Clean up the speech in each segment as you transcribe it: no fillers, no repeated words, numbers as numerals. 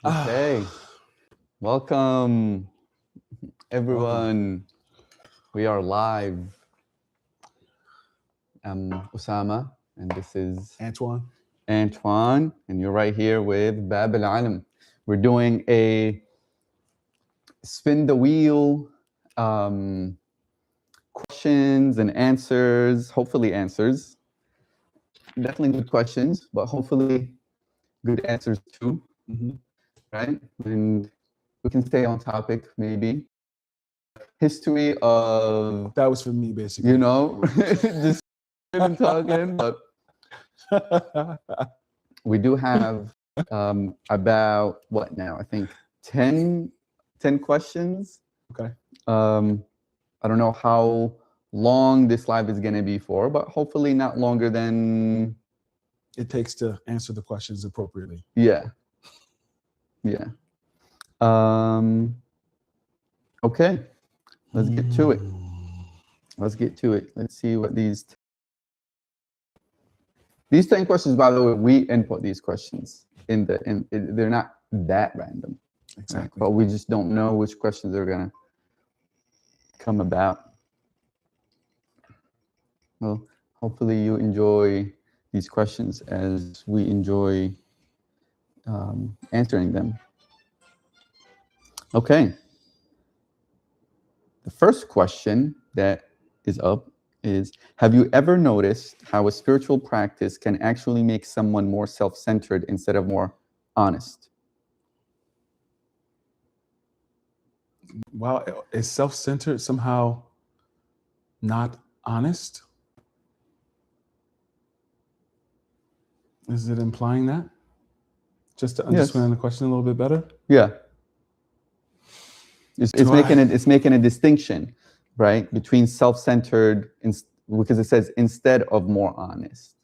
Okay, welcome everyone. We are live. I'm Osama, and this is Antoine. Antoine, and you're right here with Bab al Alam. We're doing a spin the wheel, questions and answers. Hopefully, answers. Definitely good questions, but hopefully, good answers too. Mm-hmm. Right? And we can stay on topic, maybe. History of That was for me, basically. just been talking, but we do have about what now? I think 10 questions. Okay. I don't know how long this live is going to be for, but hopefully not longer than It takes to answer the questions appropriately. yeah. Okay, let's get to it. Let's see what these 10 questions, by the way, we input these questions they're not that random. Exactly. But we just don't know which questions are gonna come about. Well, hopefully you enjoy these questions as we enjoy answering them. Okay. The first question that is up is, have you ever noticed how a spiritual practice can actually make someone more self-centered instead of more honest? Wow, is self-centered somehow not honest? Is it implying that? Just to understand the question a little bit better? Yeah. It's making a distinction, right, between self-centered because it says instead of more honest.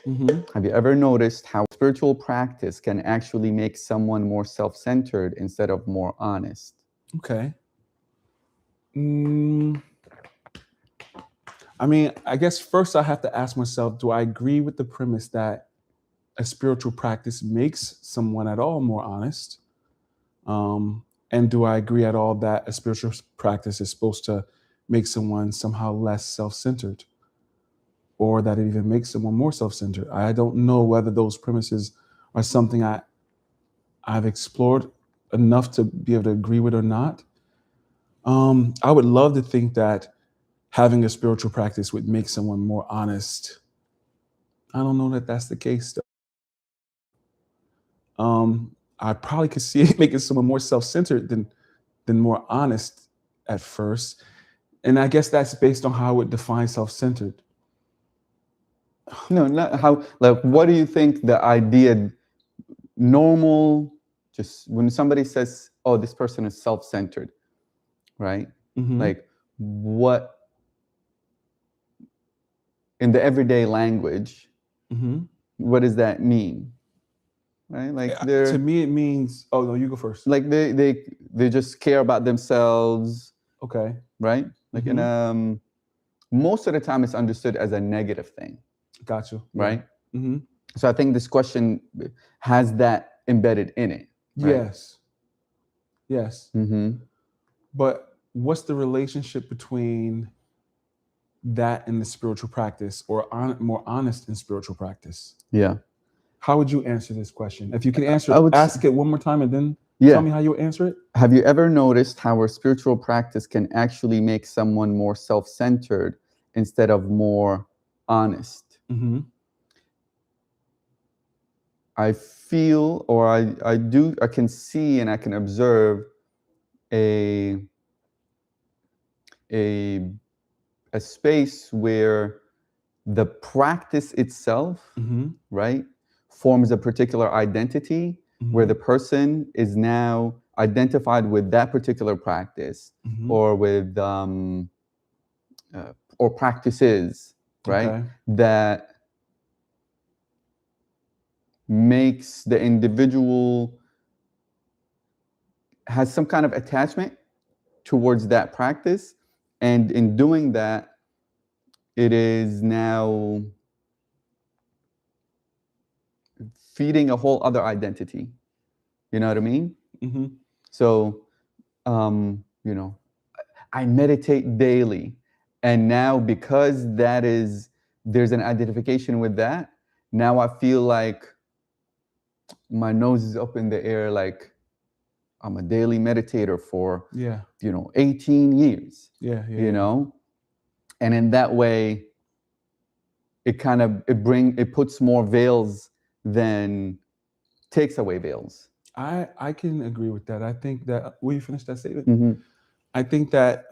Mm-hmm. Have you ever noticed how spiritual practice can actually make someone more self-centered instead of more honest? Okay. I mean, I guess first I have to ask myself, do I agree with the premise that a spiritual practice makes someone at all more honest? And do I agree at all that a spiritual practice is supposed to make someone somehow less self-centered, or that it even makes someone more self-centered? I don't know whether those premises are something I've explored enough to be able to agree with or not. I would love to think that having a spiritual practice would make someone more honest. I don't know that that's the case, though. I probably could see it making someone more self-centered than more honest at first. And I guess that's based on how I would define self-centered. No, not how, like, what do you think the idea, normal, just when somebody says, oh, this person is self-centered, right? Mm-hmm. Like, what, in the everyday language, what does that mean? Right? Like, to me, it means, oh no, you go first. Like they just care about themselves. Okay. Right? Like most of the time it's understood as a negative thing. Got you. Right? Mm-hmm. So I think this question has that embedded in it. Right? Yes. Mm-hmm. But what's the relationship between that and the spiritual practice, or more honest in spiritual practice? Yeah. How would you answer this question? If you can answer it, ask it one more time and then tell me how you answer it. Have you ever noticed how a spiritual practice can actually make someone more self-centered instead of more honest? Mm-hmm. I feel, or I can see and I can observe a space where the practice itself, right, forms a particular identity, where the person is now identified with that particular practice, or with or practices, right, that makes the individual has some kind of attachment towards that practice, and in doing that, it is now feeding a whole other identity, You know what I mean? Mm-hmm. So, you know, I meditate daily. And now because there's an identification with that, now I feel like my nose is up in the air, like I'm a daily meditator for, 18 years, Yeah. and in that way, it puts more veils than takes away veils. I can agree with that. I think that, will you finish that statement? Mm-hmm. I think that,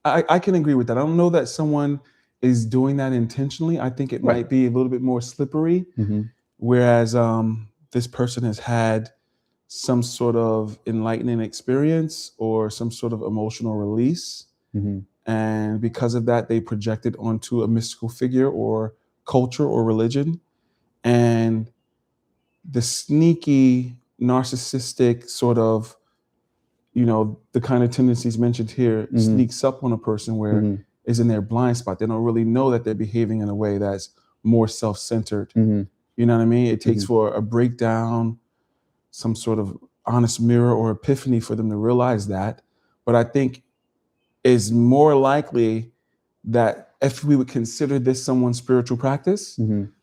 I can agree with that. I don't know that someone is doing that intentionally. I think it Right. might be a little bit more slippery, Mm-hmm. whereas this person has had some sort of enlightening experience or some sort of emotional release. Mm-hmm. And because of that, they project it onto a mystical figure or culture or religion. And the sneaky, narcissistic sort of, the kind of tendencies mentioned here sneaks up on a person where is in their blind spot. They don't really know that they're behaving in a way that's more self-centered. Mm-hmm. You know what I mean? It takes for a breakdown, some sort of honest mirror or epiphany for them to realize that. But I think it's more likely that if we would consider this someone's spiritual practice,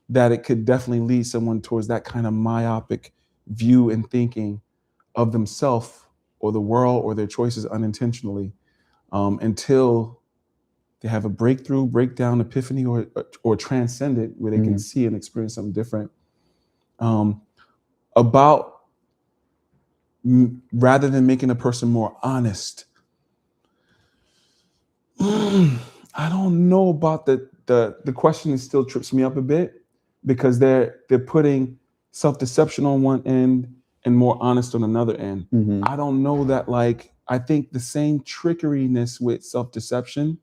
that it could definitely lead someone towards that kind of myopic view and thinking of themselves or the world or their choices unintentionally, until they have a breakthrough, breakdown, epiphany, or transcend it, where they can see and experience something different. Rather than making a person more honest, I don't know about the question. That still trips me up a bit, because they're putting self-deception on one end and more honest on another end. I don't know that, like, I think the same trickeryness with self-deception,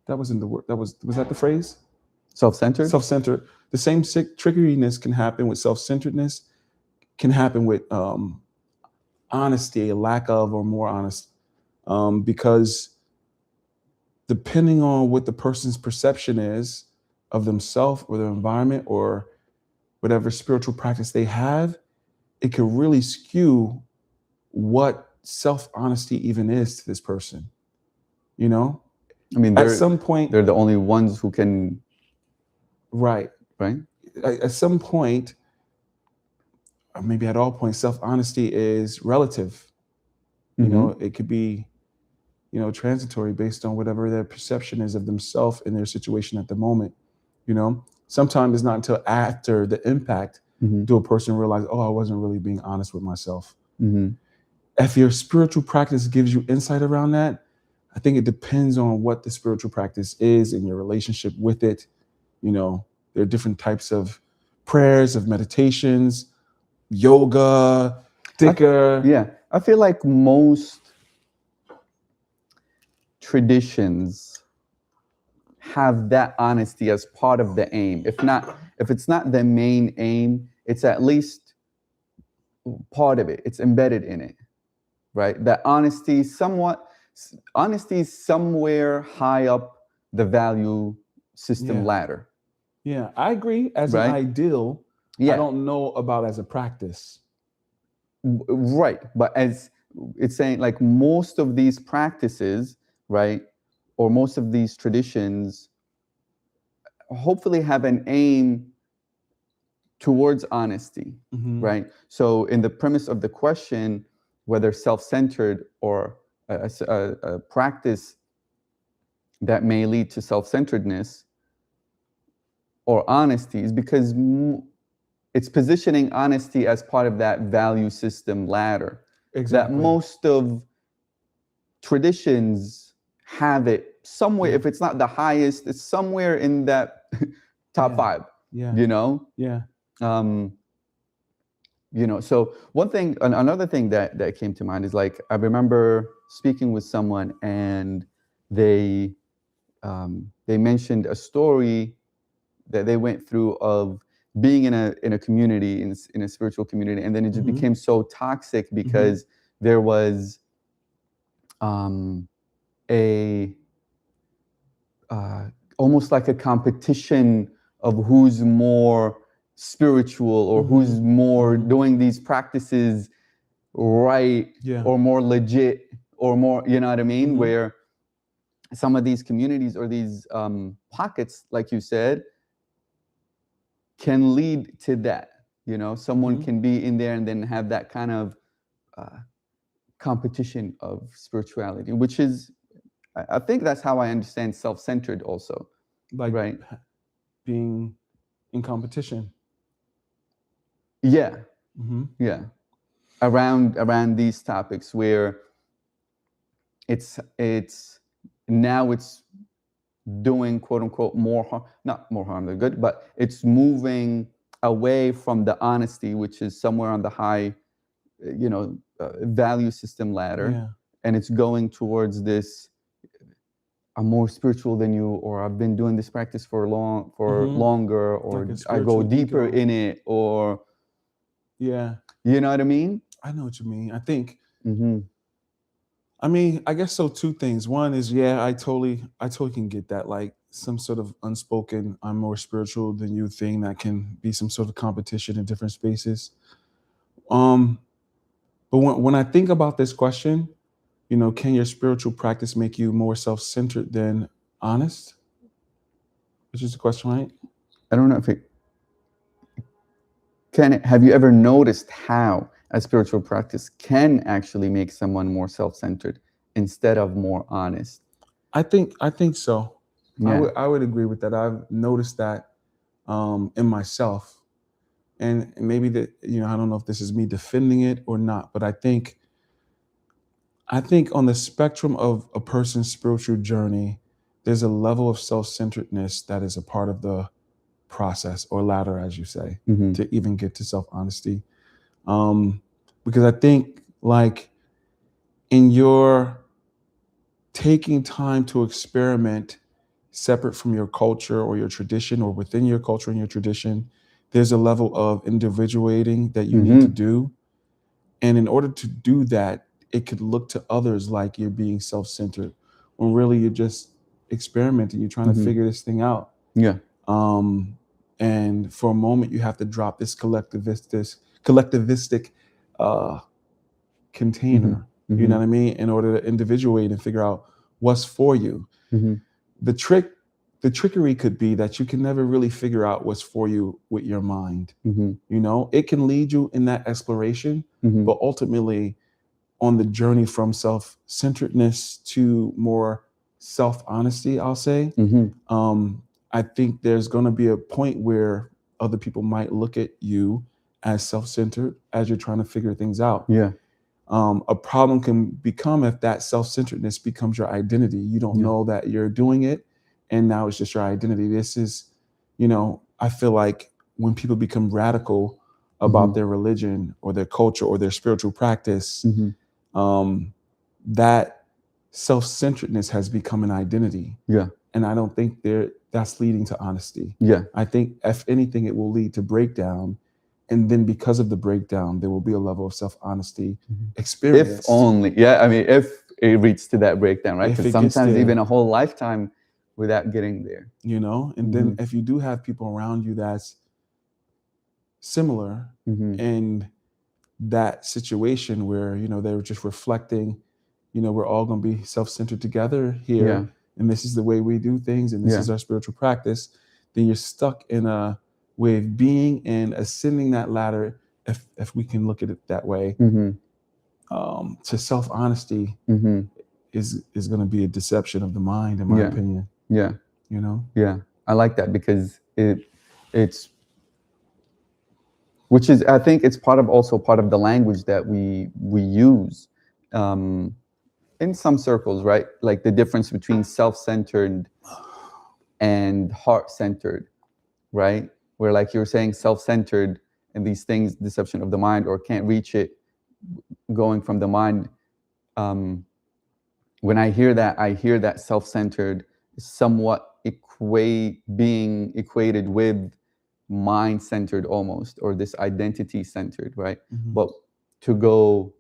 that wasn't the word, was that the phrase? Self-centered? Self-centered. The same trickeryness can happen with self-centeredness, can happen with honesty, a lack of, or more honest, because depending on what the person's perception is of themselves or their environment or whatever spiritual practice they have, it can really skew what self-honesty even is to this person. I mean, At some point, they're the only ones who can. right. At some point, or maybe at all points, self-honesty is relative. It could be, transitory based on whatever their perception is of themselves and their situation at the moment. Sometimes it's not until after the impact do a person realize, oh, I wasn't really being honest with myself. If your spiritual practice gives you insight around that, I think it depends on what the spiritual practice is and your relationship with it. There are different types of prayers, of meditations, yoga, dhikr. I feel like most traditions have that honesty as part of the aim. If it's not the main aim, it's at least part of it. It's embedded in it, right? That honesty is somewhere high up the value system ladder. Yeah, I agree. As an ideal, I don't know about as a practice. Right, but as it's saying, like, most of these practices, right, or most of these traditions hopefully have an aim towards honesty, right? So in the premise of the question, whether self-centered or a practice that may lead to self-centeredness or honesty, is because it's positioning honesty as part of that value system ladder. Exactly. That most of traditions have it somewhere. If it's not the highest, it's somewhere in that top 5. Yeah. So another thing that came to mind is, like, I remember speaking with someone, and they mentioned a story that they went through of being in a community, in a spiritual community, and then it just became so toxic because there was a almost like a competition of who's more spiritual, or who's more doing these practices right, or more legit, or more, you know what I mean? Where some of these communities or these pockets, like you said, can lead to that. You know, someone can be in there and then have that kind of competition of spirituality, which is, I think that's how I understand self-centered also. Like, right? Being in competition. Yeah. Yeah. Around these topics where it's now it's doing, quote unquote, more harm, not more harm than good, but it's moving away from the honesty, which is somewhere on the high, value system ladder, and it's going towards this, I'm more spiritual than you, or I've been doing this practice for longer, or Like I go deeper ego. in it, or you know what I mean? I know what you mean. I think I mean, I guess so. Two things. One is, I totally can get that, like some sort of unspoken, I'm more spiritual than you thing that can be some sort of competition in different spaces. But when I think about this question, can your spiritual practice make you more self-centered than honest? Which is the question, right? I don't know if it can. Have you ever noticed how a spiritual practice can actually make someone more self-centered instead of more honest? I think so. Yeah. I would agree with that. I've noticed that in myself, and maybe that, I don't know if this is me defending it or not, but I think on the spectrum of a person's spiritual journey, there's a level of self-centeredness that is a part of the process, or ladder, as you say, to even get to self-honesty. Because I think, like, in your taking time to experiment separate from your culture or your tradition, or within your culture and your tradition, there's a level of individuating that you need to do. And in order to do that, it could look to others like you're being self-centered, when really you're just experimenting. You're trying to figure this thing out. Yeah. And for a moment, you have to drop this collectivistic container, you know what I mean, in order to individuate and figure out what's for you. The trickery could be that you can never really figure out what's for you with your mind. It can lead you in that exploration, but ultimately, on the journey from self-centeredness to more self-honesty, I'll say, I think there's going to be a point where other people might look at you as self-centered as you're trying to figure things out. Yeah. A problem can become if that self-centeredness becomes your identity. You don't know that you're doing it, and now it's just your identity. This is, I feel like when people become radical about their religion or their culture or their spiritual practice, that self-centeredness has become an identity. Yeah. And I don't think that's leading to honesty. Yeah. I think, if anything, it will lead to breakdown. And then because of the breakdown, there will be a level of self-honesty experience. If only. Yeah. I mean, if it reaches to that breakdown, right? Because sometimes even a whole lifetime without getting there. And then if you do have people around you that's similar in that situation where, they're just reflecting, we're all going to be self-centered together here. Yeah. And this is the way we do things, and this is our spiritual practice, then you're stuck in a way of being and ascending that ladder, if we can look at it that way, to self-honesty is going to be a deception of the mind, in my opinion. Yeah. Yeah. I like that, because it's which is, I think it's part of the language that we use in some circles, right? Like the difference between self-centered and heart-centered, right? Where, like you're saying, self-centered and these things, deception of the mind, or can't reach it, going from the mind. When I hear that self-centered is somewhat being equated with mind-centered almost, or this identity-centered, right? But to go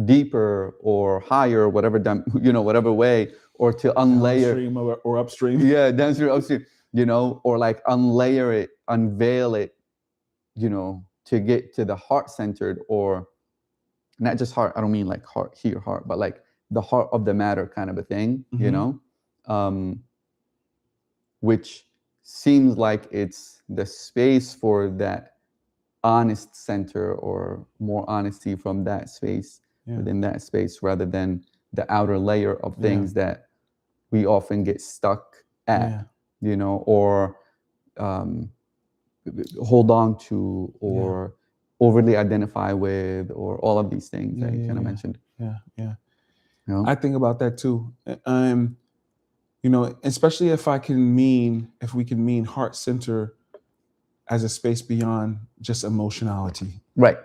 deeper or higher, whatever whatever way, or to unlayer downstream or upstream. Yeah, downstream, upstream, or like unlayer it, unveil it, to get to the heart-centered, or not just heart, I don't mean like heart here, heart, but like the heart of the matter kind of a thing, which seems like it's the space for that honest center, or more honesty from that space, within that space, rather than the outer layer of things that we often get stuck at, or hold on to, or overly identify with, or all of these things that you kind of mentioned. I think about that too. Especially if we can mean heart center as a space beyond just emotionality, right,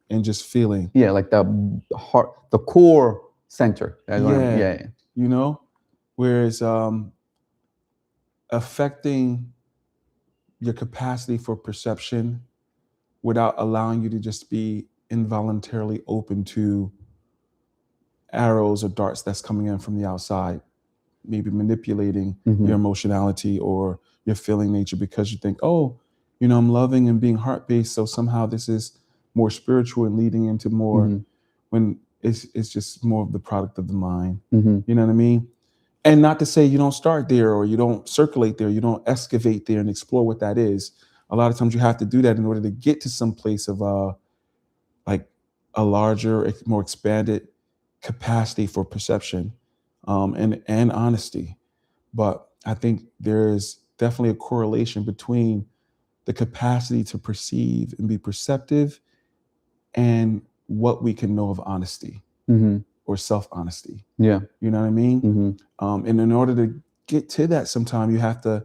and just feeling. Yeah, like the heart, the core center. Whereas affecting your capacity for perception without allowing you to just be involuntarily open to arrows or darts that's coming in from the outside, maybe manipulating your emotionality or your feeling nature, because you think, I'm loving and being heart-based, so somehow this is more spiritual and leading into more, when it's just more of the product of the mind. You know what I mean? And not to say you don't start there, or you don't circulate there, you don't excavate there and explore what that is. A lot of times you have to do that in order to get to some place of like a larger, more expanded capacity for perception, and honesty. But I think there's definitely a correlation between the capacity to perceive and be perceptive and what we can know of honesty, or self-honesty. Yeah. You know what I mean? And in order to get to that, sometimes you have to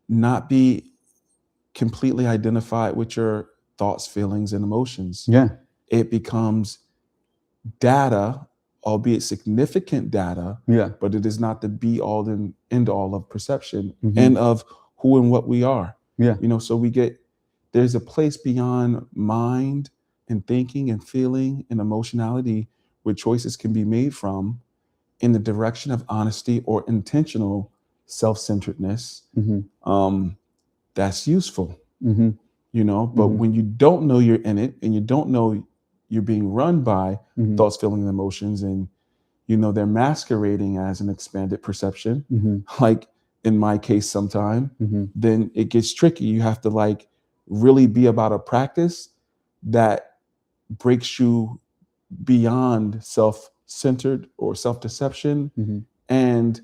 not be completely identified with your thoughts, feelings, and emotions. Yeah. It becomes data, albeit significant data, but it is not the be all and end all of perception and of who and what we are. So there's a place beyond mind and thinking and feeling and emotionality where choices can be made from in the direction of honesty or intentional self-centeredness. That's useful. But when you don't know you're in it, and you don't know you're being run by thoughts, feelings, and emotions, and they're masquerading as an expanded perception, like in my case sometime, then it gets tricky. You have to like really be about a practice that breaks you beyond self-centered or self-deception and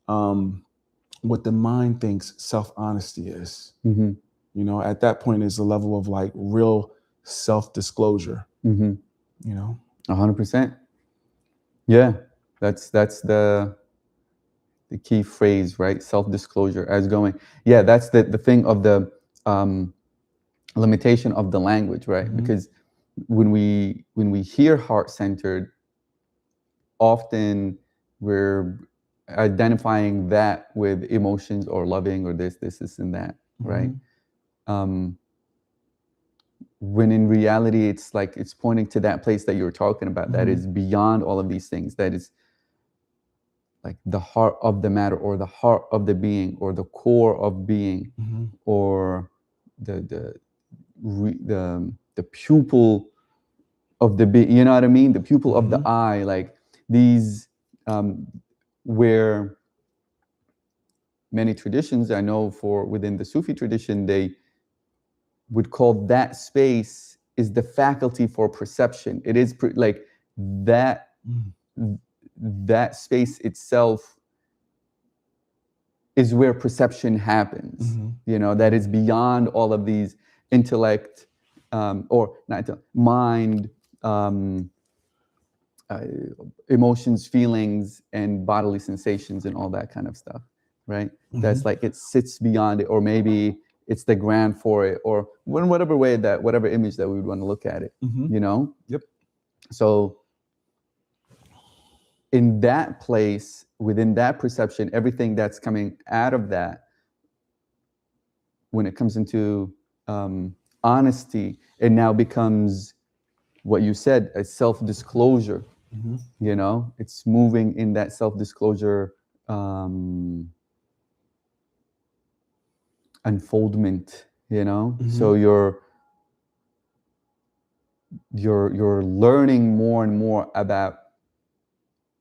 what the mind thinks self-honesty is. At that point is a level of like real self-disclosure. 100%. Yeah, that's the key phrase, right? Self-disclosure, as going. Yeah, that's the thing of the limitation of the language, right? Because when we hear heart-centered, often we're identifying that with emotions, or loving, or this, and that, right? When in reality, it's like it's pointing to that place that you were talking about, that is beyond all of these things, that is like the heart of the matter, or the heart of the being, or the core of being, or the pupil of the being, you know what I mean? The pupil of the eye, like these, where many traditions, I know for within the Sufi tradition, they would call that space is the faculty for perception. It is like that, that space itself is where perception happens. That is beyond all of these intellect, or not mind, emotions, feelings, and bodily sensations, and all that kind of stuff, right? That's like it sits beyond it, or maybe it's the ground for it, or in whatever way, that whatever image that we would want to look at it. Yep. So in that place, within that perception, everything that's coming out of that, when it comes into honesty, it now becomes what you said, a self-disclosure. It's moving in that self-disclosure unfoldment, you know. So you're learning more and more about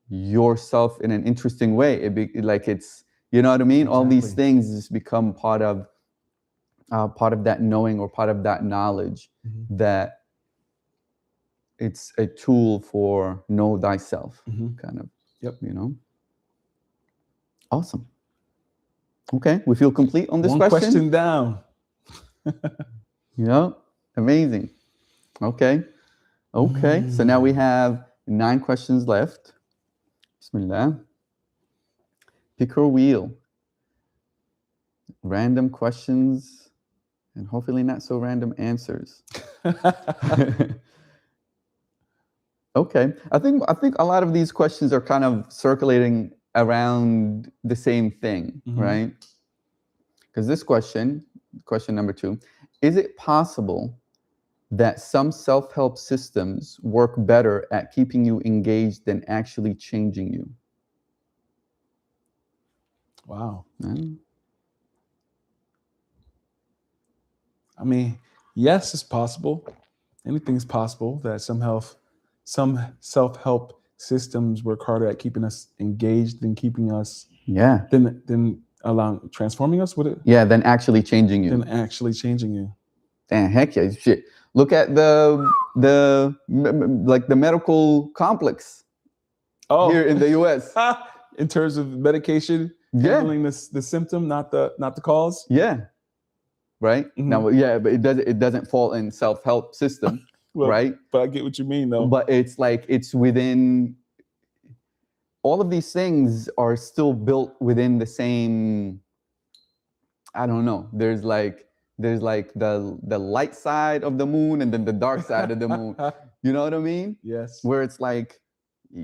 yourself in an interesting way. Like it's, you know what I mean? All these things just become part of that knowing, or part of that knowledge, that it's a tool for know thyself, kind of. Yep. You know. Awesome. Okay, we feel complete on this One question down. Yeah, amazing. Okay. So now we have 9 questions left. Bismillah. Pick your wheel. Random questions, and hopefully not so random answers. Okay. I think a lot of these questions are kind of circulating around the same thing, right? Because this question number 2, is it possible that some self-help systems work better at keeping you engaged than actually changing you? Wow. I mean, yes, it's possible. Anything's possible that some self-help systems work harder at keeping us engaged than keeping us than allowing transforming us with it. Yeah, than actually changing you. Damn, heck yeah, shit. Look at the medical complex here in the US. In terms of medication, handling the symptom, not the cause. Yeah. Right? Now, but it doesn't fall in self-help system, right? But I get what you mean, though. But it's like it's within. All of these things are still built within the same. I don't know. There's like the light side of the moon, and then the dark side of the moon. You know what I mean? Yes. Where it's like,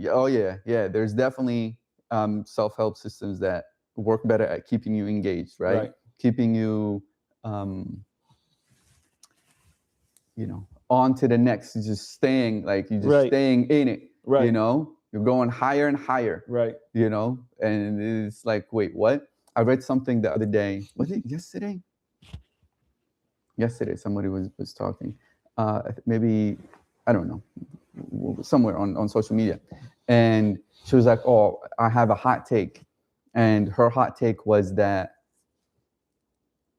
oh yeah. There's definitely self-help systems that work better at keeping you engaged, right? Keeping you, on to the next. You're just staying, staying in it. Right. You know, you're going higher and higher. Right. You know, and it's like, wait, what? I read something the other day. Was it yesterday? Yesterday, somebody was talking. Maybe, I don't know, somewhere on social media. And she was like, oh, I have a hot take. And her hot take was that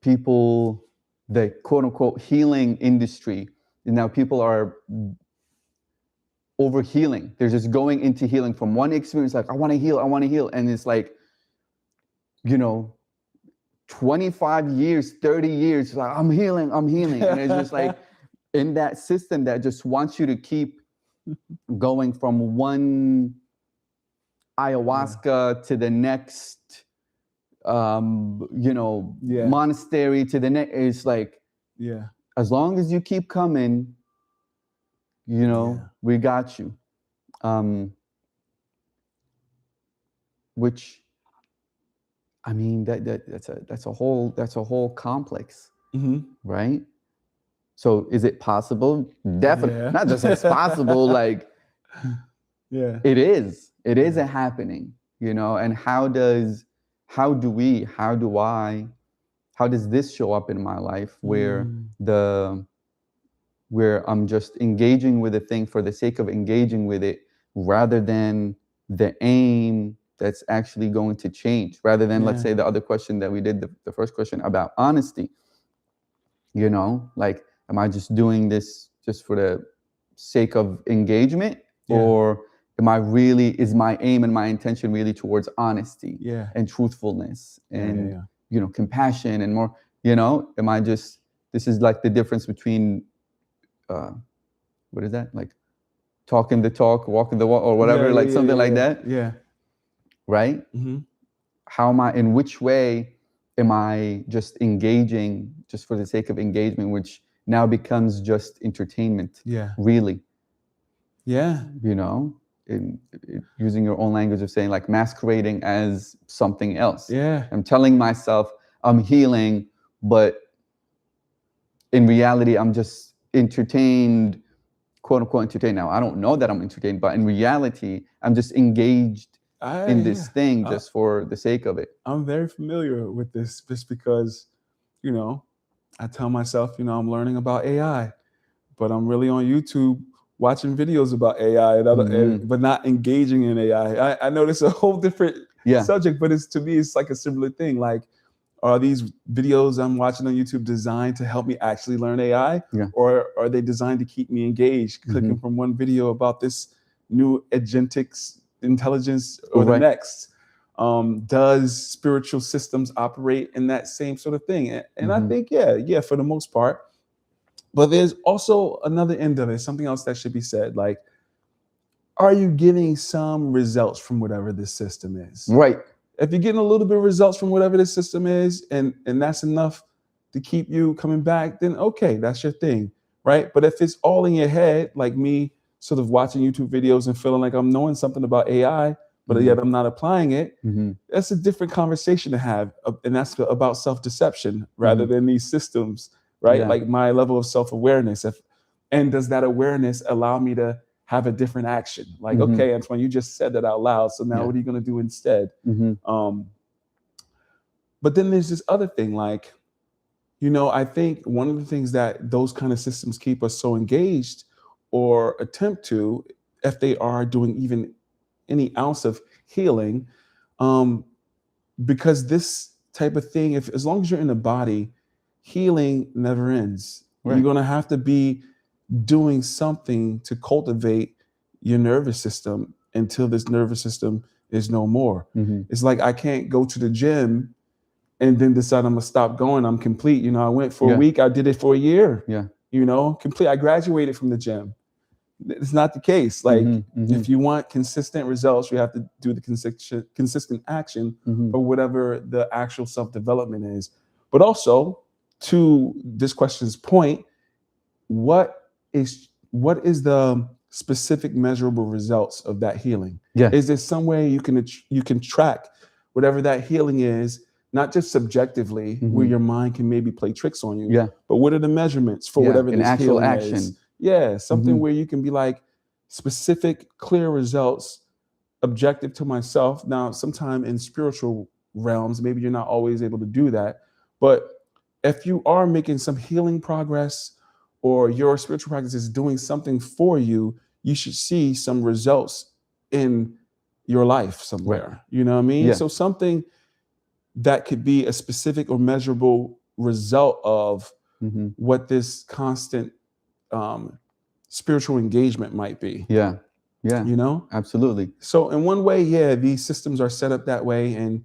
people, the quote unquote healing industry, now people are over healing. They're just going into healing from one experience, like, I want to heal. And it's like, 25 years, 30 years, like, I'm healing. And it's just like in that system that just wants you to keep going from one ayahuasca to the next, monastery to the next. It's like, as long as you keep coming, we got you. Which, I mean, that's a whole complex, right? So is it possible? Definitely. Not just it's possible, like, it is happening, and how does this show up in my life where I'm just engaging with a thing for the sake of engaging with it, rather than the aim that's actually going to change, rather than, let's say, the other question that we did, the first question about honesty, like, am I just doing this just for the sake of engagement, or is my aim and my intention really towards honesty and truthfulness and compassion and more, am I just, this is like the difference between what is that, like talking the talk, walking the walk, or whatever, something like that. Right? In which way am I just engaging just for the sake of engagement, which now becomes just entertainment, really. Using your own language of saying, like, masquerading as something else. I'm telling myself I'm healing, but in reality, I'm just entertained, quote unquote entertained. Now, I don't know that I'm entertained, but in reality, I'm just engaged in this thing just for the sake of it. I'm very familiar with this, just because, I tell myself, I'm learning about AI, but I'm really on YouTube watching videos about AI, but not engaging in AI. I know this is a whole different subject, but to me, it's like a similar thing. Like, are these videos I'm watching on YouTube designed to help me actually learn AI? Or are they designed to keep me engaged, clicking from one video about this new agentic intelligence or the next? Does spiritual systems operate in that same sort of thing? And I think, yeah, for the most part. But there's also another end of it, something else that should be said. Like, are you getting some results from whatever this system is? Right. If you're getting a little bit of results from whatever this system is, and that's enough to keep you coming back, then okay, that's your thing, right? But if it's all in your head, like me sort of watching YouTube videos and feeling like I'm knowing something about AI, but yet I'm not applying it, that's a different conversation to have. And that's about self-deception rather than these systems, right? Like my level of self-awareness. And does that awareness allow me to have a different action? Like, okay, Antoine, you just said that out loud. So now what are you going to do instead? But then there's this other thing, like, I think one of the things that those kind of systems keep us so engaged or attempt to, if they are doing even any ounce of healing, because this type of thing, as long as you're in the body, healing never ends. Right. You're going to have to be doing something to cultivate your nervous system until this nervous system is no more. It's like I can't go to the gym and then decide I'm gonna stop going. I'm complete. I went for a week. I did it for a year. Complete. I graduated from the gym. It's not the case. Like, if you want consistent results, you have to do the consistent action or whatever the actual self-development is. But also, to this question's point, what is the specific measurable results of that healing? Is there some way you can track whatever that healing is, not just subjectively, where your mind can maybe play tricks on you, but what are the measurements for whatever this actual action is? Something where you can be like, specific, clear results, objective to myself. Now, sometime in spiritual realms, maybe you're not always able to do that, but if you are making some healing progress, or your spiritual practice is doing something for you, you should see some results in your life somewhere. You know what I mean? So something that could be a specific or measurable result of what this constant spiritual engagement might be. Absolutely. So in one way, these systems are set up that way, and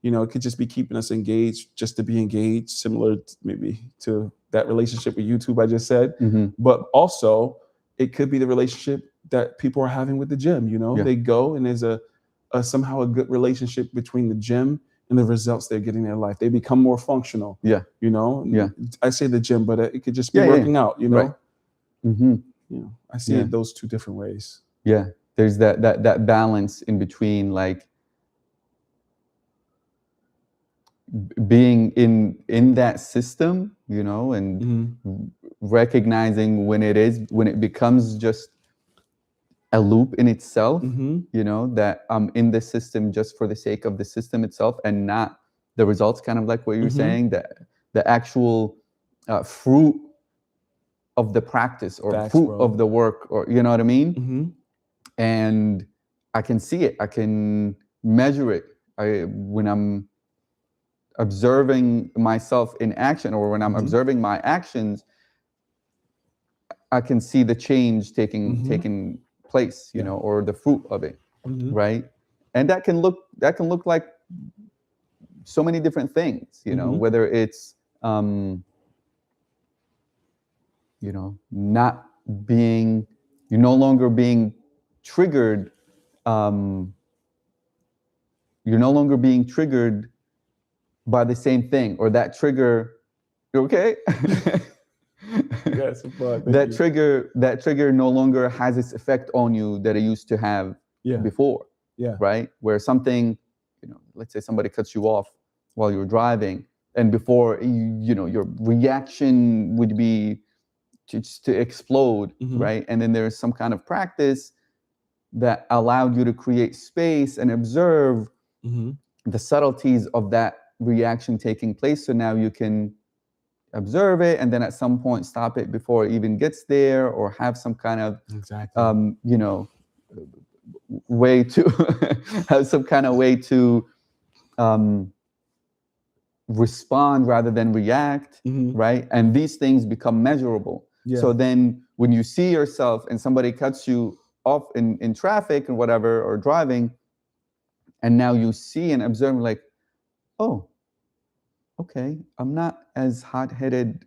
it could just be keeping us engaged just to be engaged, similar maybe to that relationship with YouTube I just said. But also, it could be the relationship that people are having with the gym. They go and there's a somehow a good relationship between the gym and the results they're getting in their life. They become more functional. I say the gym, but it could just be working out. I see it those two different ways. There's that balance in between, like, being in that system, and recognizing when it becomes just a loop in itself, that I'm in the system just for the sake of the system itself and not the results, kind of like what you're saying, that the actual fruit of the practice or fruit of the work, or you know what I mean? And I can see it, I can measure it. When I'm observing myself in action, or when I'm observing my actions, I can see the change taking place, or the fruit of it, right? And that can look like so many different things, whether it's not being, you're no longer being triggered, you're no longer being triggered by the same thing, or that trigger. Okay. That trigger no longer has its effect on you that it used to have before. Right? Where something, let's say somebody cuts you off while you're driving, and before your reaction would be to explode, right? And then there's some kind of practice that allowed you to create space and observe the subtleties of that reaction taking place. So now you can observe it, and then at some point stop it before it even gets there, or have some kind of you know, way to have some kind of way to respond rather than react, right? And these things become measurable. So then when you see yourself and somebody cuts you off in traffic and whatever, or driving, and now you see and observe, like, oh, okay, I'm not as hot-headed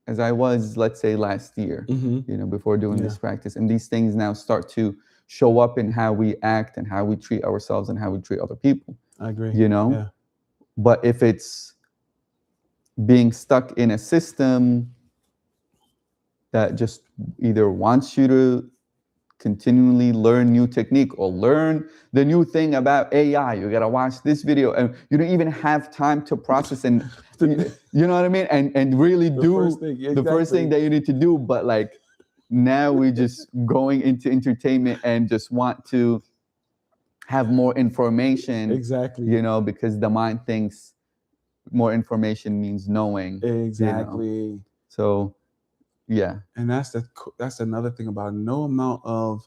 as I was, let's say, last year, you know, before doing this practice. And these things now start to show up in how we act and how we treat ourselves and how we treat other people. I agree. You know? But if it's being stuck in a system that just either wants you to continually learn new technique or learn the new thing about AI, you gotta watch this video, and you don't even have time to process and you know what I mean, and really do the first thing that you need to do. But like, now we're just going into entertainment and just want to have more information, you know, because the mind thinks more information means knowing. You know? So yeah. And that's another thing about no amount of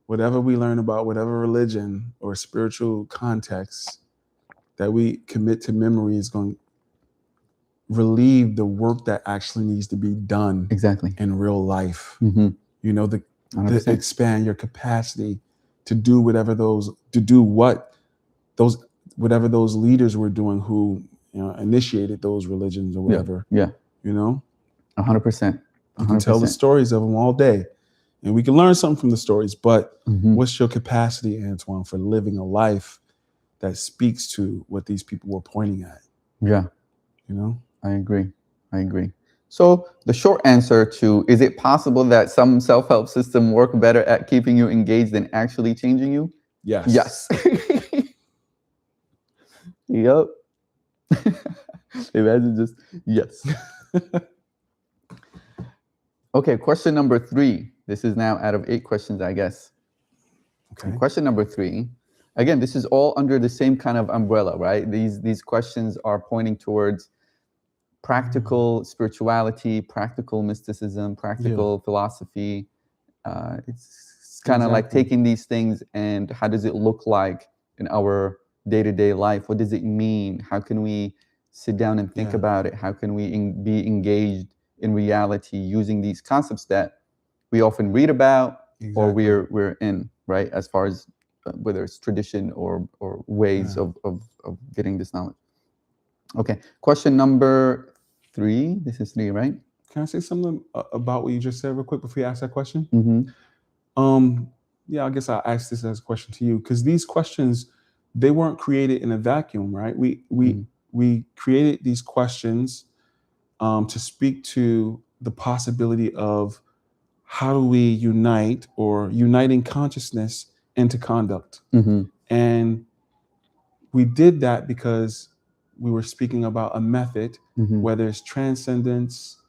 whatever we learn about whatever religion or spiritual context that we commit to memory is going to relieve the work that actually needs to be done in real life. You know, the expand your capacity to do whatever those leaders were doing who, you know, initiated those religions or whatever. You know, 100%. You can tell the stories of them all day, and we can learn something from the stories. But what's your capacity, Antoine, for living a life that speaks to what these people were pointing at? You know, I agree. So the short answer to, is it possible that some self-help system work better at keeping you engaged than actually changing you? Yes. Yep. Imagine just yes. Okay, question number 3. This is now out of 8 questions, I guess. Okay. Question number 3. Again, this is all under the same kind of umbrella, right? These questions are pointing towards practical spirituality, practical mysticism, practical philosophy. It's kind of like taking these things and how does it look like in our day-to-day life? What does it mean? How can we sit down and think about it? How can we be engaged in reality using these concepts that we often read about or we're in, right? As far as whether it's tradition or ways of getting this knowledge. Okay, question number 3. This is 3, right? Can I say something about what you just said real quick before you ask that question? Yeah, I guess I'll ask this as a question to you, because these questions, they weren't created in a vacuum, right? We created these questions to speak to the possibility of how do we unite, or uniting consciousness into conduct. And we did that because we were speaking about a method, whether it's transcendence,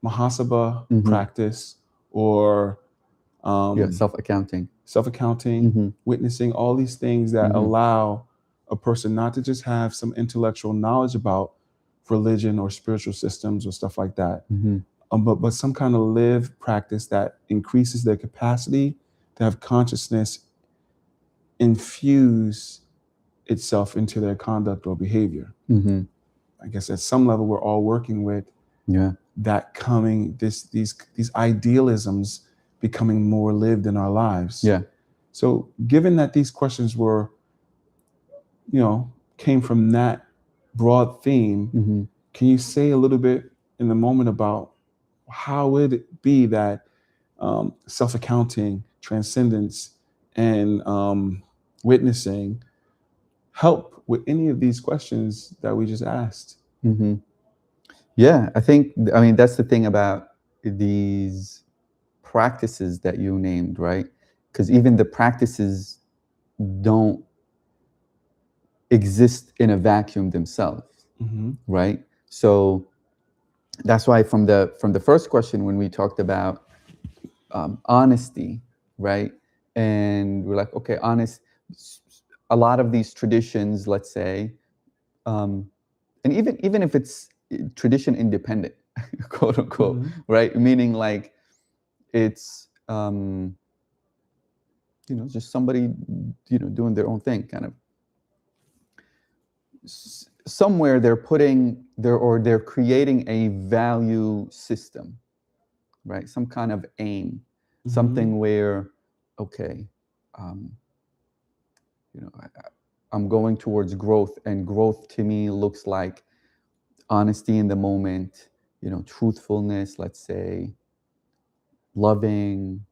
muhasaba practice, or self-accounting, witnessing, all these things that allow a person not to just have some intellectual knowledge about religion or spiritual systems or stuff like that, but some kind of lived practice that increases their capacity to have consciousness infuse itself into their conduct or behavior. I guess at some level we're all working with that coming, these idealisms becoming more lived in our lives. So given that these questions were, you know, came from that broad theme, can you say a little bit in the moment about how would it be that self-accounting, transcendence, and witnessing help with any of these questions that we just asked? Yeah, I mean, that's the thing about these practices that you named, right? Because even the practices don't exist in a vacuum themselves, right? So that's why from the first question, when we talked about honesty, right? And we're like, okay, honest. A lot of these traditions, let's say, and even if it's tradition independent, quote unquote, Mhm. right? Meaning like it's just somebody doing their own thing, kind of. Somewhere they're creating a value system, right? Some kind of aim, something where, okay, um, I'm going towards growth, and growth to me looks like honesty in the moment, truthfulness, let's say, loving,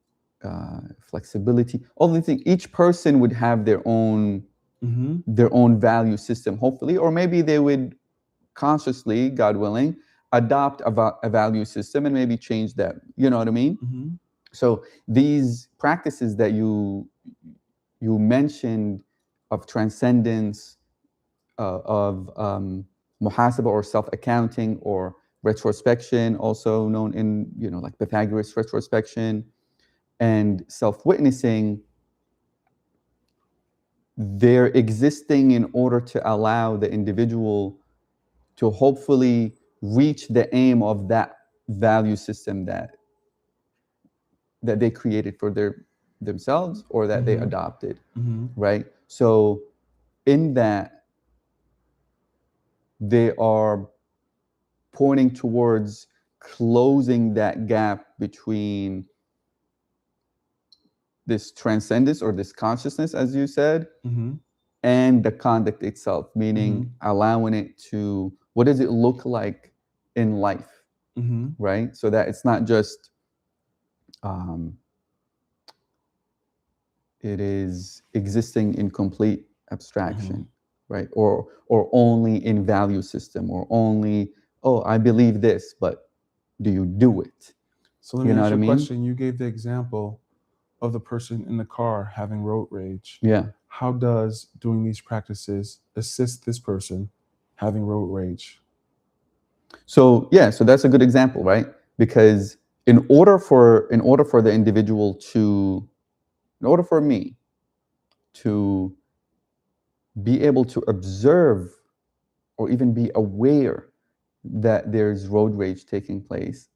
flexibility, all these things. Each person would have their own value system, hopefully, or maybe they would consciously, God willing, adopt a value system and maybe change that. You know what I mean? So these practices that you mentioned of transcendence, of muhasaba or self-accounting, or retrospection, also known in like Pythagoras retrospection, and self-witnessing, they're existing in order to allow the individual to hopefully reach the aim of that value system that they created for themselves, or that they adopted, right? So in that, they are pointing towards closing that gap between this transcendence or this consciousness, as you said, and the conduct itself, meaning allowing it to, what does it look like in life, right? So that it's not just it is existing in complete abstraction, right? Or only in value system, or only, oh, I believe this, but do you do it? So let me You know ask what I you a mean? question. You gave the example of the person in the car having road rage. Yeah. How does doing these practices assist this person having road rage? So so that's a good example, right? Because in order for the individual to, in order for me to be able to observe, or even be aware that there's road rage taking place,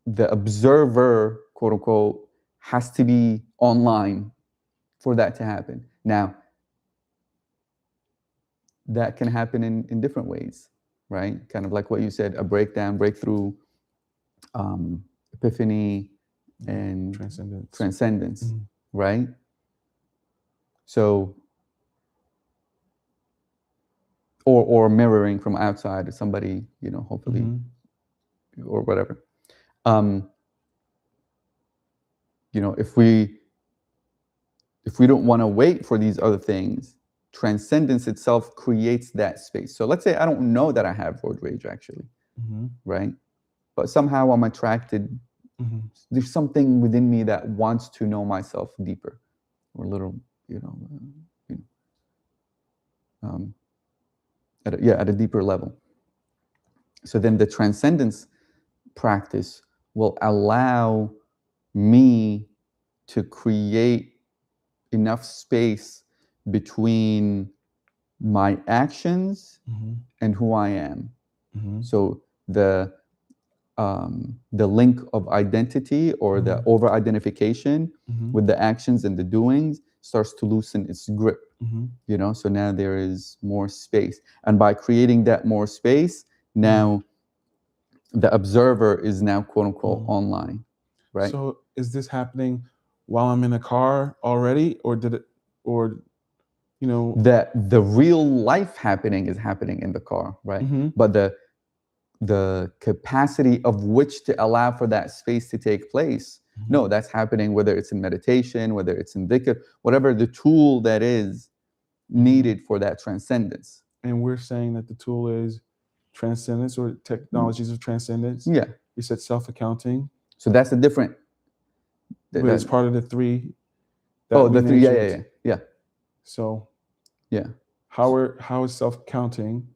the observer, quote unquote, has to be online for that to happen. Now, that can happen in different ways, right? Kind of like what you said, a breakdown, breakthrough, epiphany, and transcendence, right? So, or mirroring from outside, or somebody, hopefully, or whatever. If we don't want to wait for these other things, transcendence itself creates that space. So let's say I don't know that I have road rage, actually, right? But somehow I'm attracted. There's something within me that wants to know myself deeper, or a little, at a deeper level. So then the transcendence practice will allow me to create enough space between my actions and who I am. So the link of identity, or the over-identification with the actions and the doings, starts to loosen its grip. So now there is more space, and by creating that more space, now the observer is now, quote unquote, online, right? So is this happening while I'm in a car already, or that the real life happening is happening in the car, right? But the capacity of which to allow for that space to take place, no, that's happening whether it's in meditation, whether it's in dhikr, whatever the tool that is needed for that transcendence. And we're saying that the tool is transcendence, or technologies of transcendence. Yeah. You said self-accounting. So that's a different. But it's part of the three. The three. Yeah. So. Yeah. How is self-counting,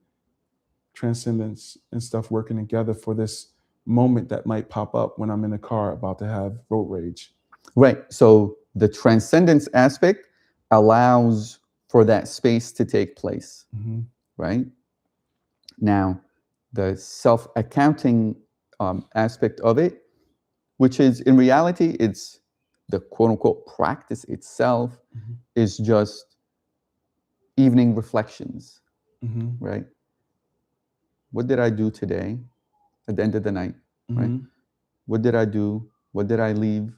transcendence, and stuff working together for this moment that might pop up when I'm in a car about to have road rage? Right. So the transcendence aspect allows for that space to take place. Right. Now, the self-accounting aspect of it, which is in reality, it's the quote unquote practice itself is just evening reflections, right? What did I do today at the end of the night, right? What did I do? What did I leave?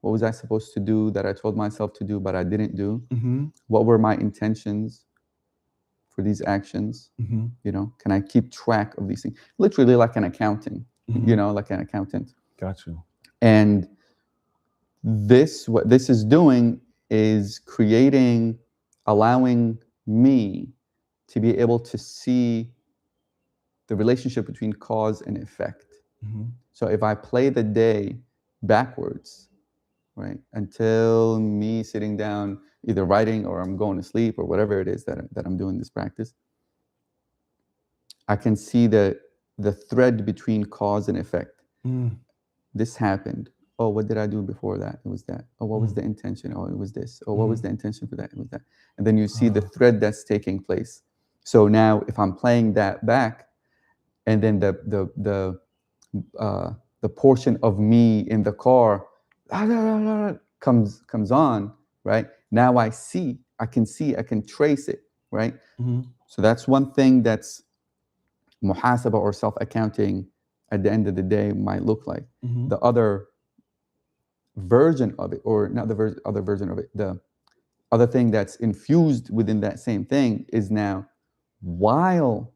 What was I supposed to do that I told myself to do, but I didn't do? What were my intentions for these actions? You know, can I keep track of these things? Literally like an accounting, you know, like an accountant. Got you. And what this is doing is allowing me to be able to see the relationship between cause and effect. So if I play the day backwards, right, until me sitting down, either writing or I'm going to sleep or whatever it is that I'm doing this practice, I can see the thread between cause and effect. This happened. Oh, what did I do before that? It was that. Oh, what was the intention? Oh, it was this. Oh, what was the intention for that? It was that. And then you see the thread that's taking place. So now if I'm playing that back, and then the portion of me in the car comes on, right? Now I can trace it, right? So that's one thing that's muhasaba or self-accounting at the end of the day might look like. The other version of it, or not the other version of it, the other thing that's infused within that same thing is now while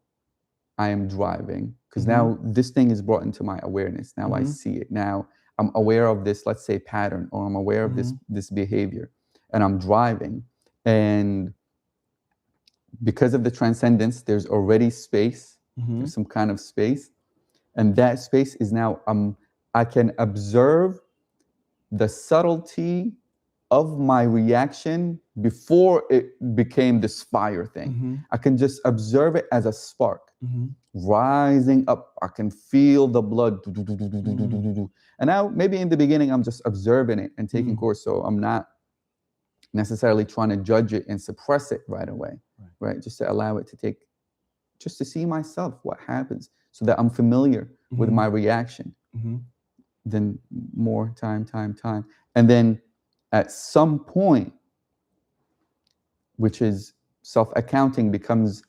I am driving, because now this thing is brought into my awareness. Now I see it. Now I'm aware of this, let's say, pattern, or I'm aware of this behavior, and I'm driving. And because of the transcendence, there's already space. There's some kind of space. And that space is now, I can observe the subtlety of my reaction before it became this fire thing. I can just observe it as a spark rising up. I can feel the blood. And now maybe in the beginning, I'm just observing it and taking course. So I'm not necessarily trying to judge it and suppress it right away, right? Just to allow it to just to see myself, what happens, so that I'm familiar with my reaction. Then more time. And then at some point, which is self-accounting becomes,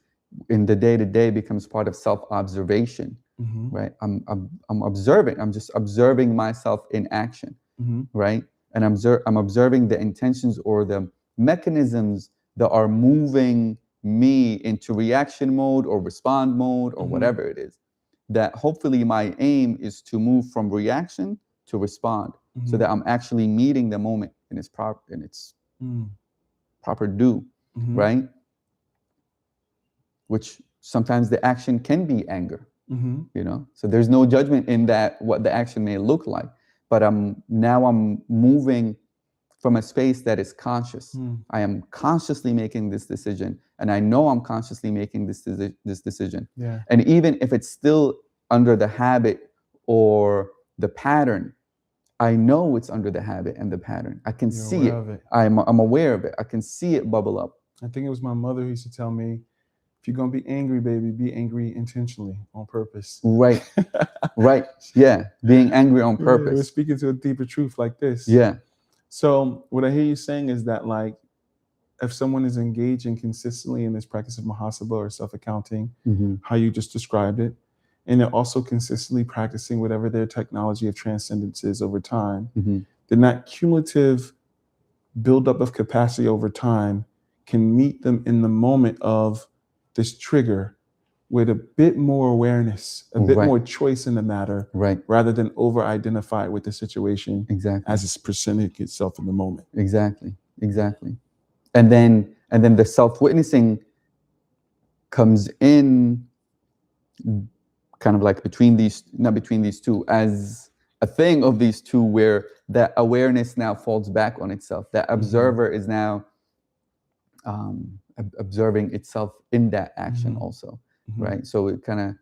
in the day-to-day, becomes part of self-observation, right? I'm observing. I'm just observing myself in action, right? And I'm observing the intentions or the mechanisms that are moving me into reaction mode or respond mode or whatever it is. That hopefully my aim is to move from reaction to respond, so that I'm actually meeting the moment in its proper due, right? Which sometimes the action can be anger, you know. So there's no judgment in that, what the action may look like. But I'm moving from a space that is conscious. I am consciously making this decision, and I know I'm consciously making this decision. And even if it's still under the habit or the pattern, I know it's under the habit and the pattern. I can see it. I'm aware of it. I can see it bubble up. I think it was my mother who used to tell me, if you're gonna be angry, baby, be angry intentionally, on purpose. Right. Right. Yeah. Being angry on purpose. We're speaking to a deeper truth like this. Yeah. So what I hear you saying is that, like, if someone is engaging consistently in this practice of muhasaba or self-accounting, how you just described it, and they're also consistently practicing whatever their technology of transcendence is over time, then that cumulative buildup of capacity over time can meet them in the moment of this trigger with a bit more awareness, a bit more choice in the matter, rather than over-identify with the situation as it's presenting itself in the moment. Exactly. And then the self-witnessing comes in kind of like not between these two, as a thing of these two, where that awareness now falls back on itself. That observer is now observing itself in that action also, right? So it kind of,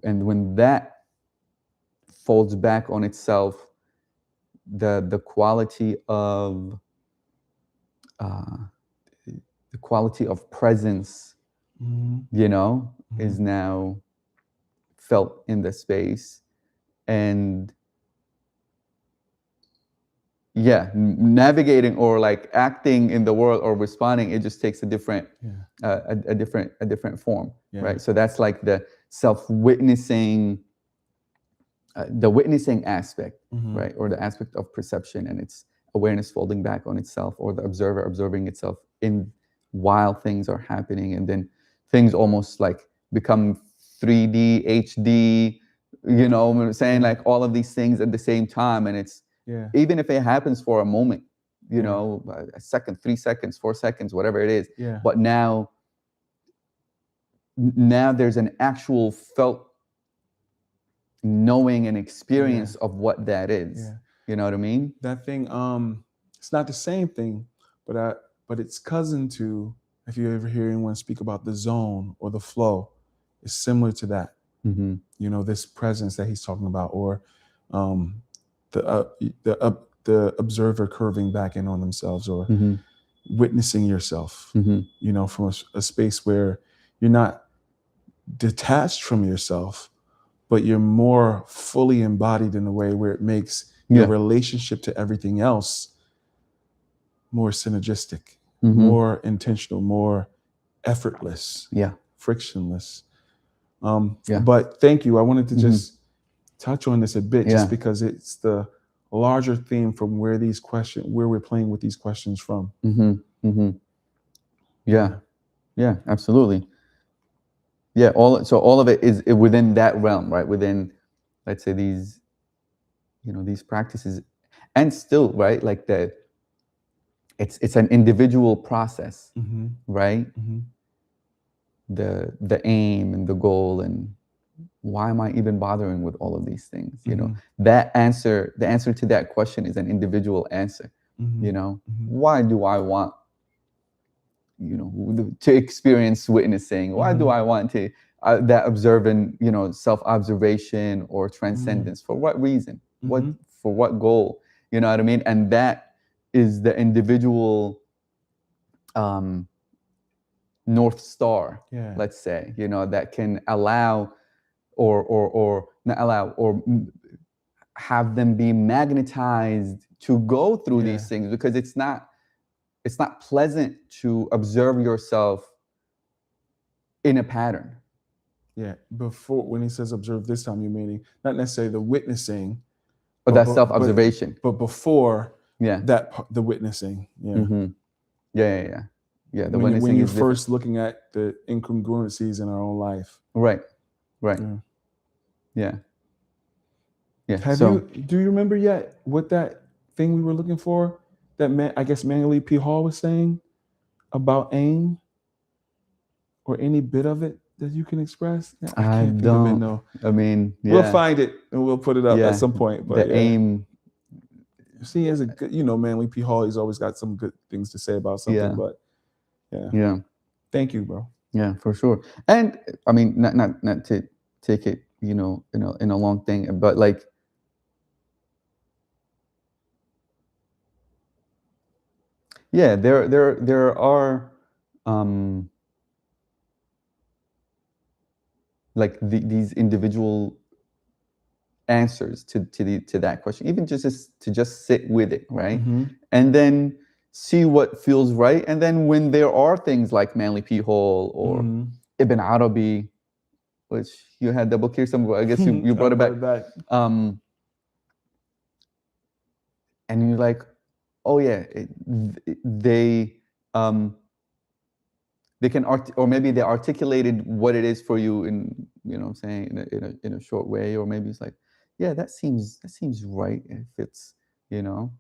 and when that folds back on itself, the quality of presence, you know, is now felt in the space. And navigating or like acting in the world or responding, it just takes a different a different form, right? So that's like the self-witnessing, the witnessing aspect, right? Or the aspect of perception, and its awareness folding back on itself, or the observer observing itself in while things are happening, and then things almost like become 3D, HD, you know what I'm saying? Like all of these things at the same time, and it's even if it happens for a moment, you know, a second, 3 seconds, 4 seconds, whatever it is. But now there's an actual felt knowing and experience of what that is. You know what I mean? That thing, it's not the same thing, but it's cousin to, if you ever hear anyone speak about the zone or the flow, it's similar to that. You know, this presence that he's talking about, or the observer curving back in on themselves, or witnessing yourself, you know, from a space where you're not detached from yourself, but you're more fully embodied in a way where it makes your relationship to everything else more synergistic, more intentional, more effortless, frictionless. But thank you. I wanted to just touch on this a bit, just because it's the larger theme from where we're playing with these questions from. Yeah, absolutely. Yeah, all of it is within that realm, right? Within, let's say, these, you know, these practices, and still, right? Like it's an individual process, right? The aim and the goal, and why am I even bothering with all of these things? You know, the answer to that question is an individual answer. You know, why do I want, you know, to experience witnessing? Why do I want to that observant, you know, self-observation or transcendence? For what reason? For what goal? You know what I mean? And that is the individual North Star, let's say, you know, that can allow or not allow, or have them be magnetized to go through these things, because it's not pleasant to observe yourself in a pattern. Before, when he says observe this time, you're meaning not necessarily the witnessing, but that self-observation. But before that, the witnessing. The witnessing when you're is first looking at the incongruencies in our own life. Right. Do you remember yet what that thing we were looking for, that I guess Manuel P. Hall was saying about aim, or any bit of it that you can express? I can't think of it, no. I mean, we'll find it and we'll put it up at some point. But the aim. See, as a good, you know, Manuel P. Hall, he's always got some good things to say about something. But thank you, bro. Yeah, for sure. And I mean, not to take it, you know, in a long thing, but like, there are like these individual answers to that question, even to just sit with it, right? And then see what feels right. And then when there are things like Manly P. Hall or Ibn Arabi, which you had the book here somewhere, I guess you brought it back. And you're like, oh yeah, they can or maybe they articulated what it is for you in, you know what I'm saying, in a short way, or maybe it's like, yeah, that seems right if it's, you know,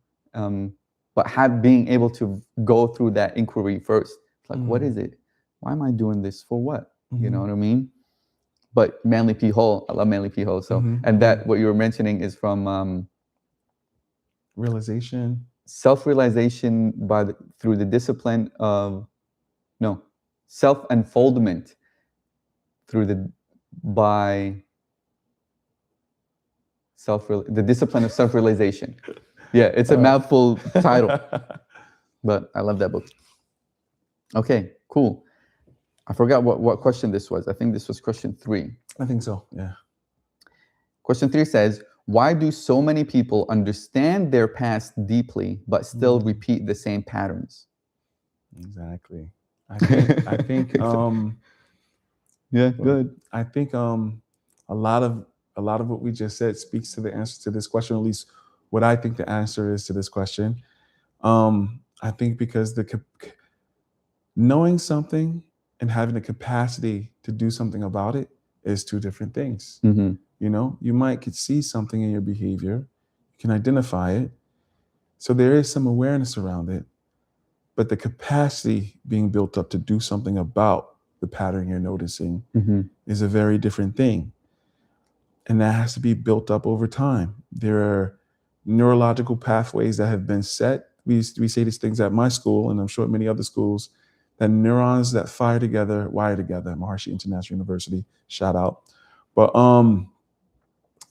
but being able to go through that inquiry first. It's like, what is it? Why am I doing this for? What? You know what I mean? But Manly P. Hall, I love Manly P. Hall. So, and that what you were mentioning is from realization, self-realization through the discipline of self-unfoldment through the discipline of self-realization. Yeah, it's a mouthful title, but I love that book. Okay, cool. I forgot what question this was. I think this was question 3. I think so. Yeah. Question 3 says, why do so many people understand their past deeply but still repeat the same patterns? Exactly. I think Yeah, good. I think a lot of what we just said speaks to the answer to this question, at least what I think the answer is to this question. I think because knowing something and having the capacity to do something about it is two different things. Mm-hmm. You know, you could see something in your behavior, you can identify it. So there is some awareness around it, but the capacity being built up to do something about the pattern you're noticing is a very different thing. And that has to be built up over time. There are neurological pathways that have been set. We say these things at my school, and I'm sure at many other schools, that neurons that fire together, wire together. Maharishi International University, shout out. But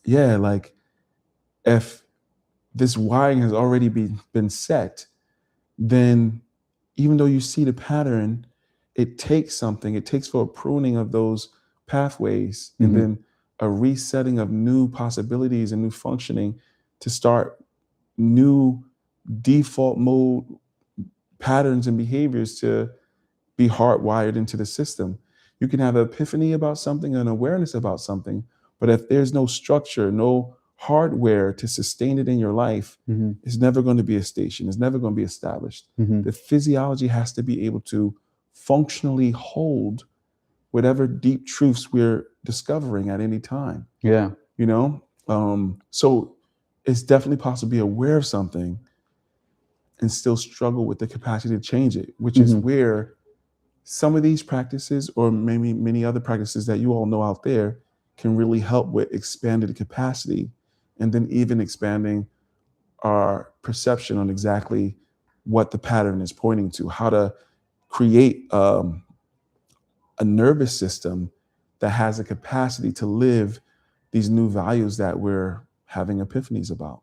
yeah, like if this wiring has already been set, then even though you see the pattern, it takes something. It takes for a pruning of those pathways and then a resetting of new possibilities and new functioning to start new default mode patterns and behaviors to be hardwired into the system. You can have an epiphany about something, an awareness about something, but if there's no structure, no hardware to sustain it in your life, it's never going to be a station. It's never going to be established. The physiology has to be able to functionally hold whatever deep truths we're discovering at any time. Yeah. You know? So it's definitely possible to be aware of something and still struggle with the capacity to change it, which is where some of these practices, or maybe many other practices that you all know out there, can really help with expanding the capacity and then even expanding our perception on exactly what the pattern is pointing to, how to create a nervous system that has a capacity to live these new values that we're having epiphanies about.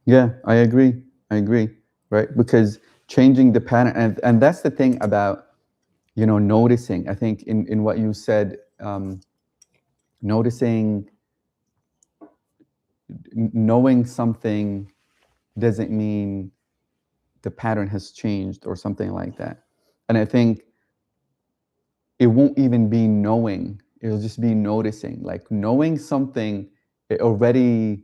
Yeah, I agree. Right? Because changing the pattern, and that's the thing about, noticing. I think in what you said, noticing, knowing something doesn't mean the pattern has changed or something like that. And I think it won't even be knowing, it'll just be noticing. Like knowing something, it already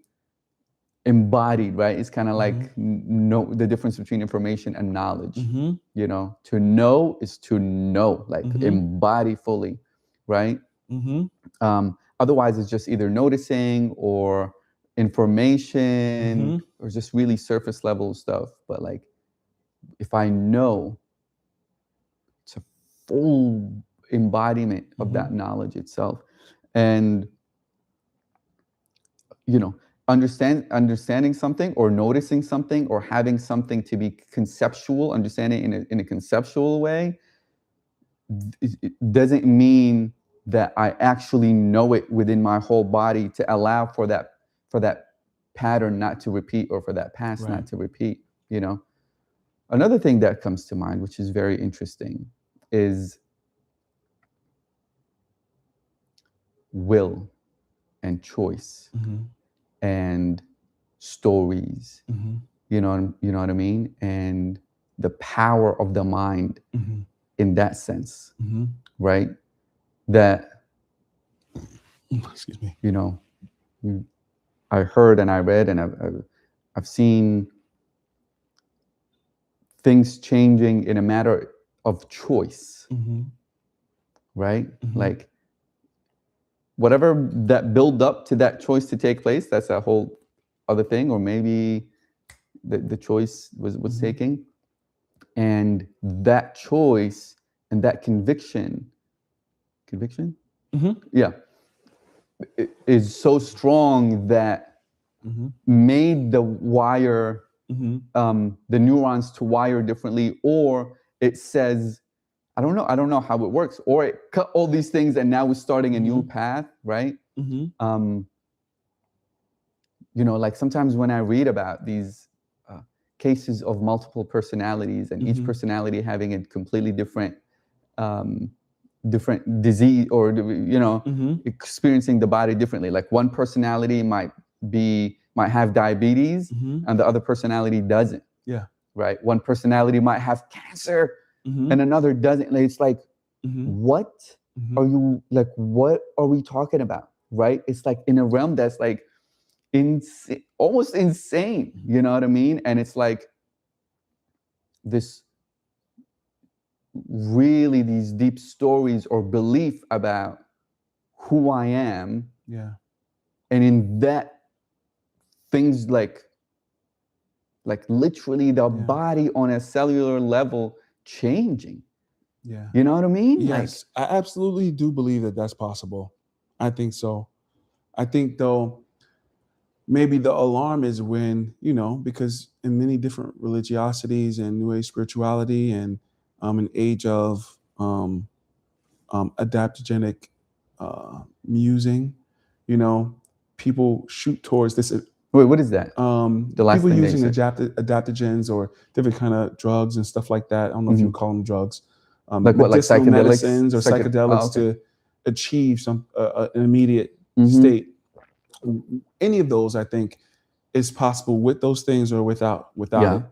embodied, right? It's kind of like know the difference between information and knowledge. To know is to know, like embody fully, right? Otherwise it's just either noticing or information or just really surface level stuff. But like if I know, it's a full embodiment of that knowledge itself. And understanding something or noticing something or having something to be conceptual, understanding in a conceptual way, it doesn't mean that I actually know it within my whole body to allow for that pattern not to repeat or for that past not to repeat. Another thing that comes to mind, which is very interesting, is will and choice and stories. You know what I mean? And the power of the mind in that sense, right? That, excuse me. I heard and I read and I've seen things changing in a matter of choice, right? Like whatever that build up to that choice to take place, that's a whole other thing, or maybe the choice was taking, and that choice and that conviction, yeah, is so strong that made the wire, the neurons to wire differently, or it says, I don't know how it works, or it cut all these things and now we're starting a new path, right? Like sometimes when I read about these cases of multiple personalities and each personality having a completely different different disease, or Mm-hmm. experiencing the body differently. Like one personality might have diabetes, Mm-hmm. and the other personality doesn't. Yeah. Right. One personality might have cancer, Mm-hmm. and another doesn't. Like, it's like, Mm-hmm. what Mm-hmm. are you, like, what are we talking about? Right. It's like in a realm that's like almost insane. You know what I mean? And it's like this really these deep stories or belief about who I am. Yeah. And in that, things like literally the body on a cellular level changing. Yeah. You know what I mean? Yes, I absolutely do believe that that's possible. I think so. I think, though, maybe the alarm is when, because in many different religiosities and New Age spirituality and an age of adaptogenic musing, people shoot towards this. Wait, what is that? The last People thing that you using said. adaptogens or different kind of drugs and stuff like that. I don't know if you would call them drugs. Like what, like medicinal psychedelics? medicines or psychedelics okay. to achieve some an immediate Mhm. state. Any of those, I think, is possible with those things or without Yeah. it.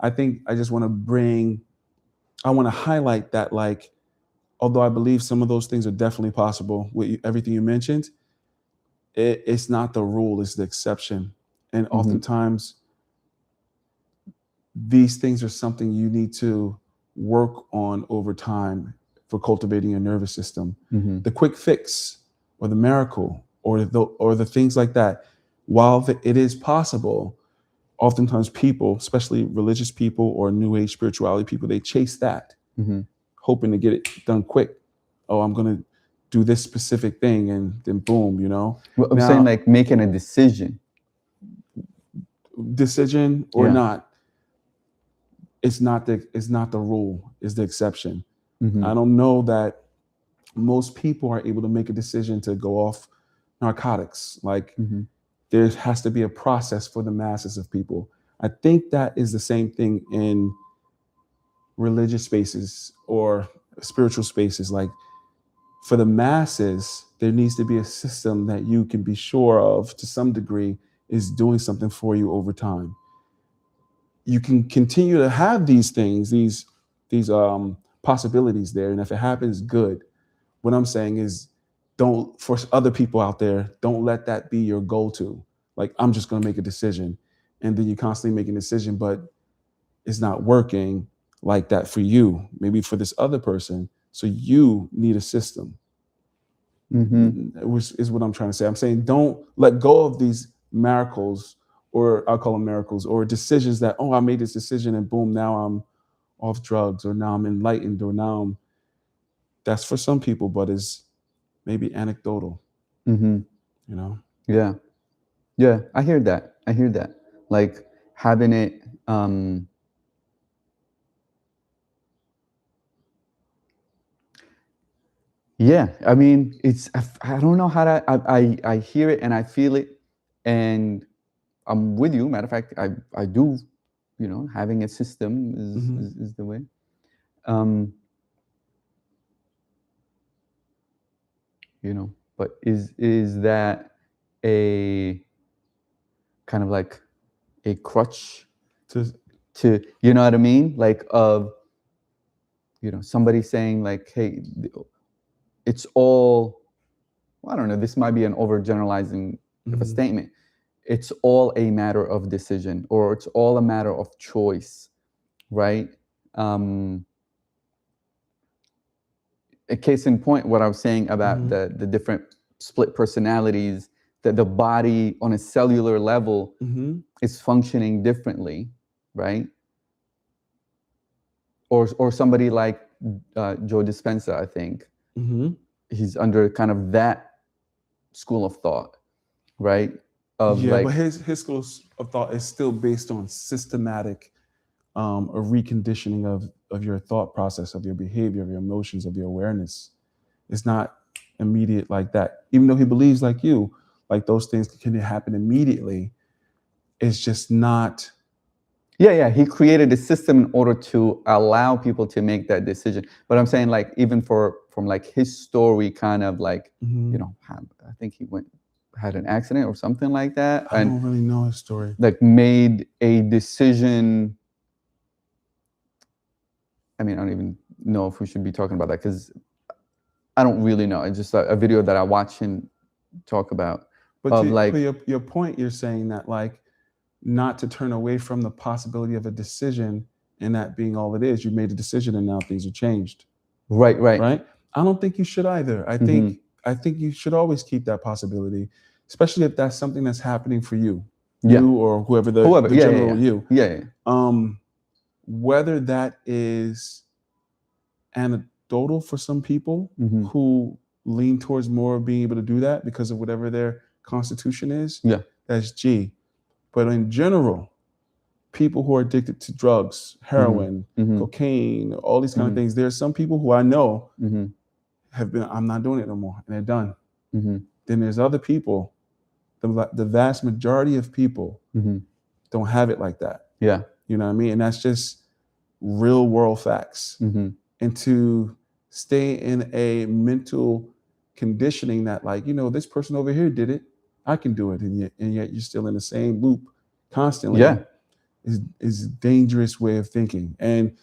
I think I just want to highlight that, like, although I believe some of those things are definitely possible with everything you mentioned, it's not the rule, it's the exception. And oftentimes these things are something you need to work on over time for cultivating your nervous system. The quick fix or the miracle or the things like that, while it is possible, oftentimes people, especially religious people or New Age spirituality people, they chase that, hoping to get it done quick. Oh, I'm going to do this specific thing, and then boom, Well, I'm saying like making a decision or Yeah. not. It's not the rule, it's the exception. I don't know that most people are able to make a decision to go off narcotics. Like, there has to be a process for the masses of people. I think that is the same thing in religious spaces or spiritual spaces. Like, for the masses, there needs to be a system that you can be sure of to some degree is doing something for you over time. You can continue to have these things, these possibilities there, and if it happens, good. What I'm saying is, don't, for other people out there, don't let that be your go-to. Like, I'm just going to make a decision, and then you constantly make a decision, but it's not working like that for you. Maybe for this other person. So you need a system. Which is what I'm trying to say. I'm saying, don't let go of these miracles, or I'll call them miracles, or decisions that, oh, I made this decision and boom, now I'm off drugs, or now I'm enlightened, or now that's for some people, but is maybe anecdotal. Yeah. Yeah, I hear that. Like having it yeah, I mean, I don't know how to I hear it and I feel it, and I'm with you. Matter of fact, I do, having a system is the way. But is that a kind of like a crutch to you know what I mean? Like of somebody saying like, hey, it's all, I don't know, this might be an overgeneralizing of a statement. It's all a matter of decision, or it's all a matter of choice, right? A case in point, what I was saying about the different split personalities, that the body on a cellular level is functioning differently, right? Or somebody like Joe Dispenza, I think. He's under kind of that school of thought, right? Of but his school of thought is still based on systematic a reconditioning of your thought process, of your behavior, of your emotions, of your awareness. It's not immediate like that. Even though he believes like you, like those things can happen immediately. It's just not Yeah, he created a system in order to allow people to make that decision. But I'm saying, like, even from like his story, kind of like, I think he had an accident or something like that, I don't really know his story. like made a decision. I mean, I don't even know if we should be talking about that because I don't really know. It's just a video that I watch and talk about. But Of like, your point, you're saying that, like, not to turn away from the possibility of a decision and that being all it is. You made a decision and now things are changed. right. Right? I don't think you should either. I think you should always keep that possibility, especially if that's something that's happening for you. Yeah. You or whoever the general you. Yeah. Whether that is anecdotal for some people who lean towards more of being able to do that because of whatever their constitution is. Yeah. That's G. But in general, people who are addicted to drugs, heroin, cocaine, all these kind of things, there's some people who I know have been, I'm not doing it no more, and they're done. Then there's other people, the vast majority of people don't have it like that. Yeah. You know what I mean? And that's just real world facts. And to stay in a mental conditioning that, like, this person over here did it, I can do it, and yet you're still in the same loop constantly. Yeah. Is a dangerous way of thinking. And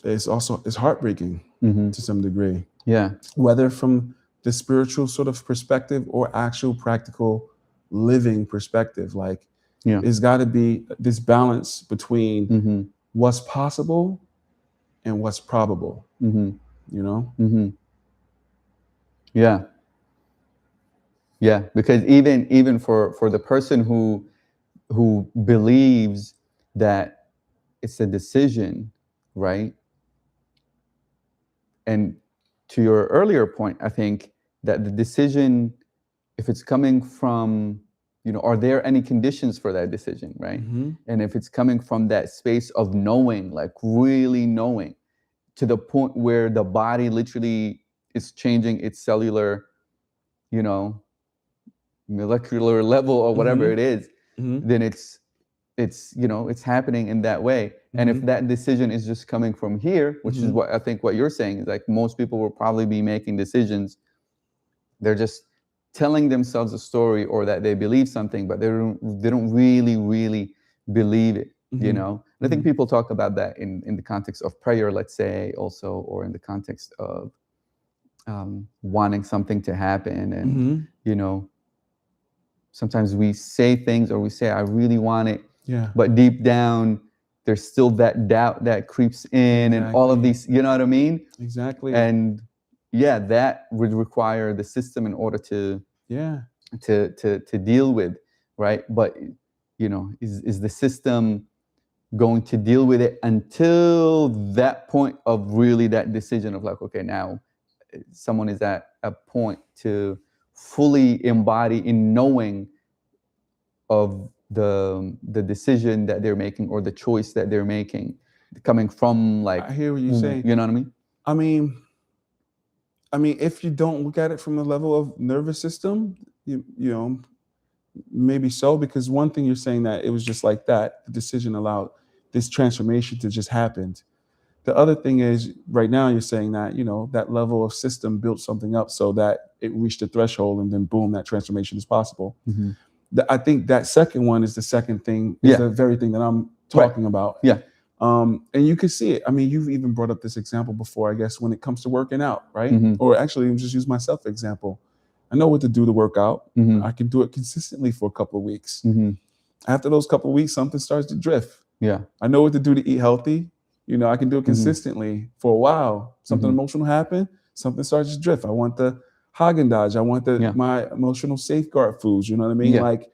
it's heartbreaking to some degree. Yeah. Whether from the spiritual sort of perspective or actual practical living perspective, like, there's got to be this balance between what's possible and what's probable. Yeah. Yeah, because even for the person who believes that it's a decision, right? And to your earlier point, I think that the decision, if it's coming from, are there any conditions for that decision, right? And if it's coming from that space of knowing, like really knowing, to the point where the body literally is changing its cellular, molecular level or whatever it is, then it's happening in that way. And if that decision is just coming from here, which is what I think what you're saying is, like, most people will probably be making decisions, they're just telling themselves a story or that they believe something, but they don't really believe it. And I think people talk about that in the context of prayer, let's say, also, or in the context of wanting something to happen. And sometimes we say things, or we say, I really want it. Yeah. But deep down, there's still that doubt that creeps in. And all of these, you know what I mean? Exactly. And that would require the system in order to deal with, right? But is the system going to deal with it until that point of really that decision of, like, okay, now someone is at a point to fully embody in knowing of the decision that they're making, or the choice that they're making, coming from, like, I hear what you're saying. You know what I mean? I mean, if you don't look at it from the level of nervous system, maybe so, because one thing you're saying that it was just like that, the decision allowed this transformation to just happen. The other thing is, right now you're saying that, that level of system built something up so that it reached a threshold, and then boom, that transformation is possible. I think that second one is the second thing, is the very thing that I'm talking about. Yeah. And you can see it. I mean, you've even brought up this example before, I guess, when it comes to working out, right? Or actually, just use myself for example. I know what to do to work out. I can do it consistently for a couple of weeks. After those couple of weeks, something starts to drift. Yeah. I know what to do to eat healthy. I can do it consistently for a while. Something emotional happened, something starts to drift. I want the Haagen-Dazs. I want my emotional safeguard foods. You know what I mean? Yeah. Like,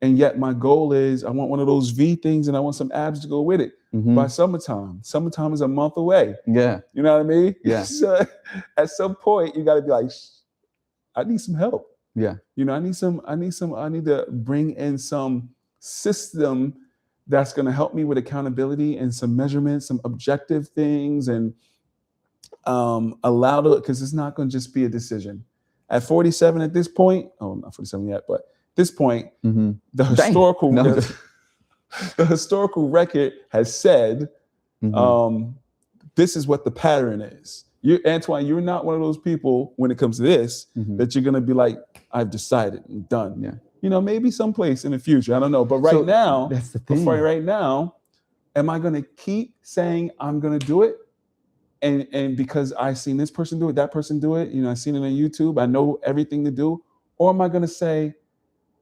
and yet my goal is, I want one of those V things, and I want some abs to go with it. By summertime. Summertime is a month away. Yeah. You know what I mean? Yeah. So at some point, you got to be like, I need some help. Yeah. I need to bring in some system that's going to help me with accountability and some measurements, some objective things, and allow it, because it's not going to just be a decision. At 47 at this point, I'm not 47 yet, but this point, Mm-hmm. the historical No. the historical record has said, Mm-hmm. this is what the pattern is. Antoine, you're not one of those people when it comes to this Mm-hmm. that you're gonna be like, I've decided and done. Yeah. You know, maybe someplace in the future, I don't know. But right So now, that's the thing. right now, am I gonna keep saying I'm gonna do it? And because I've seen this person do it, that person do it, you know, I've seen it on YouTube, I know everything to do, or am I gonna say,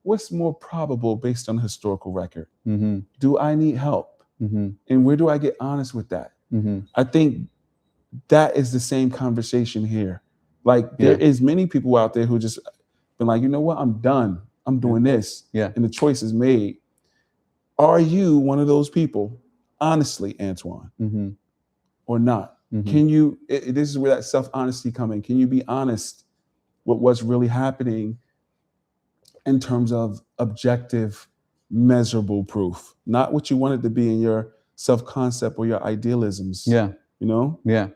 what's more probable based on the historical record? Mm-hmm. Do I need help? Mm-hmm. And where do I get honest with that? Mm-hmm. I think that is the same conversation here. Like there is many people out there who just been like, you know what, I'm done. I'm doing this. Yeah. And the choice is made. Are you one of those people, honestly, Antoine, Mm-hmm. or not? Mm-hmm. Can you, this is where that self-honesty comes in. Can you be honest with what's really happening in terms of objective, measurable proof? Not what you want it to be in your self-concept or your idealisms. Yeah. You know? Yeah.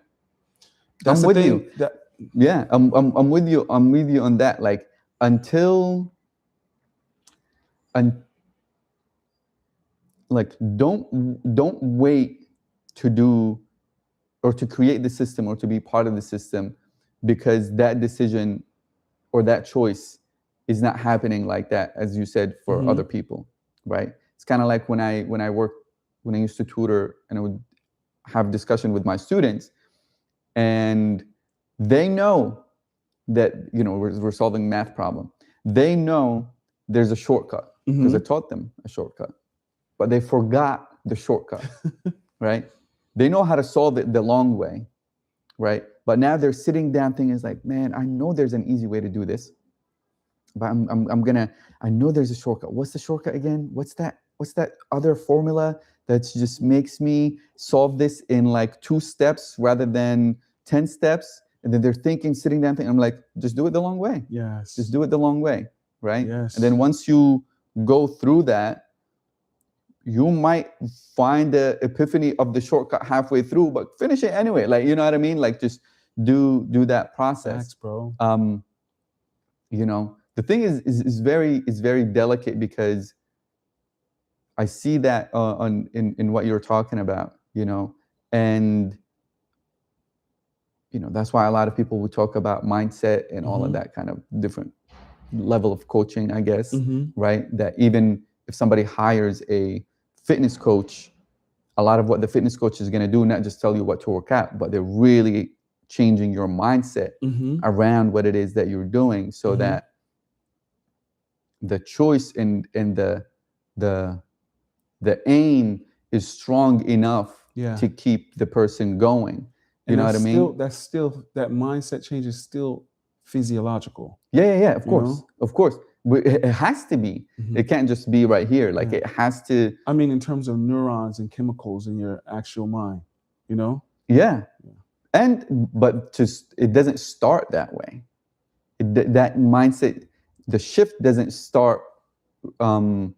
That's I'm the with thing. you. Yeah, I'm with you. I'm with you on that. Like until like don't wait to do or to create the system or to be part of the system because that decision or that choice is not happening like that, as you said, for other people, right? It's kind of like when I used to tutor and I would have discussion with my students, and they know that, you know, we're solving math problem. They know there's a shortcut because I taught them a shortcut, but they forgot the shortcut, right? They know how to solve it the long way, right? But now they're sitting down thinking, like, man, I know there's an easy way to do this, but I know there's a shortcut. What's the shortcut again? What's that other formula that just makes me solve this in like 2 steps rather than 10 steps? And then they're sitting down thinking, I'm like, just do it the long way. Yes. Just do it the long way, right? Yes. And then once you go through that, you might find the epiphany of the shortcut halfway through, but finish it anyway. Like, you know what I mean? Like just do that process. Thanks, bro. You know, the thing is very delicate because I see that in what you're talking about, you know, and you know, that's why a lot of people would talk about mindset and all of that kind of different level of coaching, I guess, right? That even if somebody hires a fitness coach, a lot of what the fitness coach is going to do, not just tell you what to work out, but they're really changing your mindset around what it is that you're doing, so that the choice and the aim is strong enough to keep the person going. You know what I mean? That mindset change is still physiological. Yeah. Of course. It has to be. It can't just be right here. Like it has to. I mean, in terms of neurons and chemicals in your actual mind, you know? Yeah. But it doesn't start that way. That mindset, the shift doesn't start in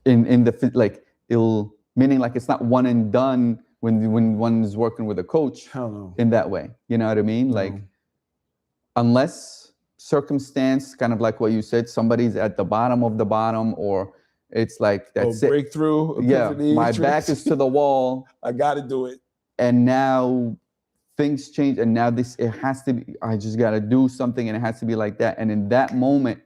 the like meaning like it's not one and done when one is working with a coach. Hell no. In that way. You know what I mean? No. Like unless circumstance, kind of like what you said, somebody's at the bottom of the bottom, or it's like that's it. Breakthrough. Yeah, my back is to the wall. I got to do it. And now things change, and now it has to be. I just got to do something, and it has to be like that. And in that moment,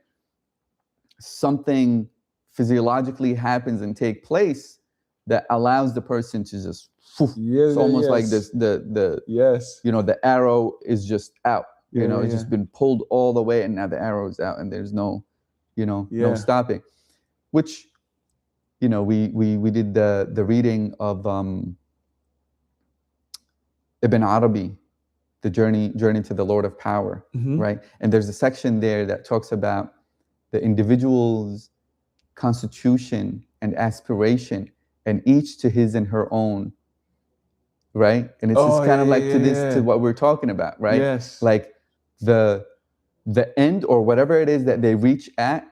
something physiologically happens and take place that allows the person to just. It's almost like this. You know, the arrow is just out. You know, it's just been pulled all the way, and now the arrow is out, and there's no, no stopping. Which, you know, we did the reading of Ibn Arabi, the journey to the Lord of Power, right? And there's a section there that talks about the individual's constitution and aspiration, and each to his and her own. Right, and it's just kind of like to what we're talking about, right? Yes. Like the end or whatever it is that they reach at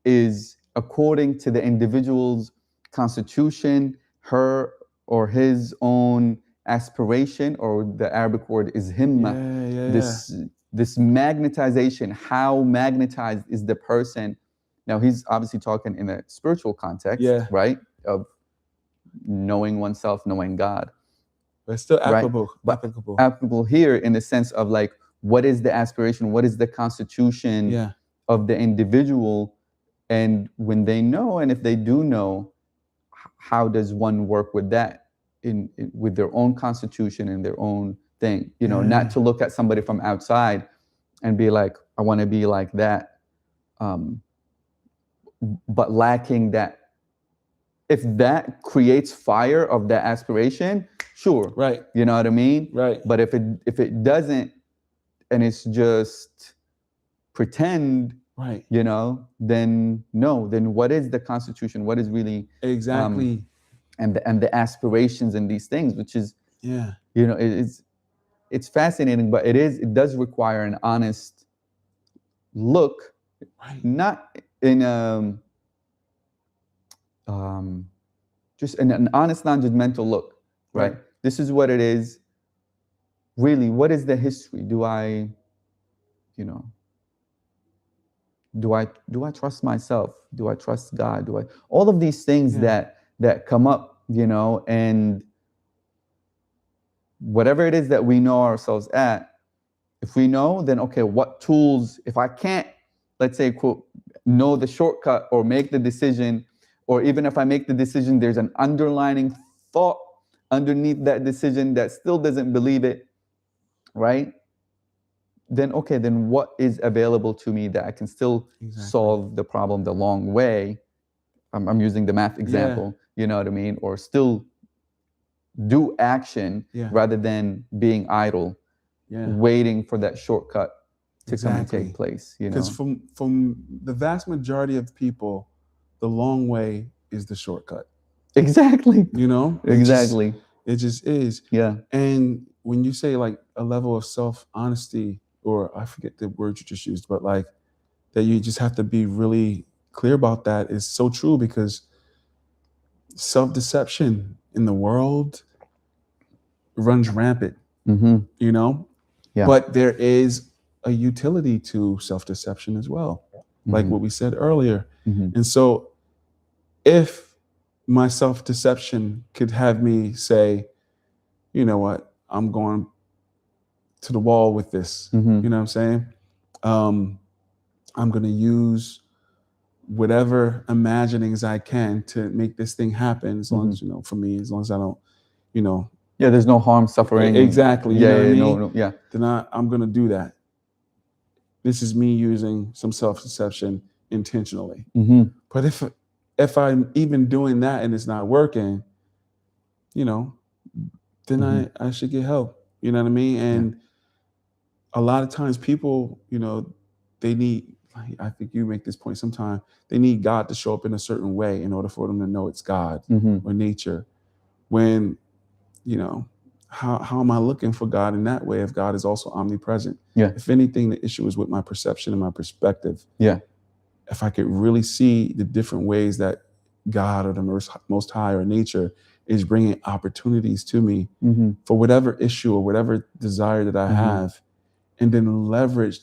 is according to the individual's constitution, her or his own aspiration, or the Arabic word is himma. this magnetization, how magnetized is the person? Now he's obviously talking in a spiritual context, right? Of knowing oneself, knowing God. But it's still applicable. Right? But applicable here in the sense of like, what is the aspiration? What is the constitution of the individual? And when they know, and if they do know, how does one work with that with their own constitution and their own thing? You know, not to look at somebody from outside and be like, I want to be like that, but lacking that. If that creates fire of that aspiration, sure, right? You know what I mean, right? But if it doesn't, and it's just pretend, right? You know, then no. Then what is the constitution? What is really exactly? And the aspirations and these things, which is you know, it's fascinating, but it does require an honest look, right? Not in just an honest, non-judgmental look, right? This is what it is. Really, what is the history? Do I trust myself? Do I trust God? All of these things that come up, you know, and whatever it is that we know ourselves at, if we know, then okay, what tools, if I can't, let's say, quote, know the shortcut or make the decision, or even if I make the decision, there's an underlining thought underneath that decision that still doesn't believe it, right? Then, okay, then what is available to me that I can still solve the problem the long way? I'm using the math example, you know what I mean? Or still do action rather than being idle, waiting for that shortcut to come and take place, you know? Because from the vast majority of people, the long way is the shortcut. Exactly. You know? Exactly. It just is. Yeah. And when you say like a level of self-honesty, or I forget the word you just used, but like that you just have to be really clear about that is so true, because self-deception in the world runs rampant, you know? Yeah. But there is a utility to self-deception as well, like what we said earlier. And so if my self-deception could have me say, you know what, I'm going to the wall with this, you know what I'm saying? I'm going to use whatever imaginings I can to make this thing happen, as long as, you know, for me, as long as I don't, you know. Yeah, there's no harm, suffering. Exactly. You know what I mean? No, then I'm going to do that. This is me using some self-deception intentionally. But if I'm even doing that and it's not working, you know, then I should get help. You know what I mean? And a lot of times people, you know, they need, I think you make this point sometime, they need God to show up in a certain way in order for them to know it's God or nature. When, you know, how am I looking for God in that way if God is also omnipresent? If anything, the issue is with my perception and my perspective. If I could really see the different ways that God or the Most High or nature is bringing opportunities to me for whatever issue or whatever desire that I have, and then leverage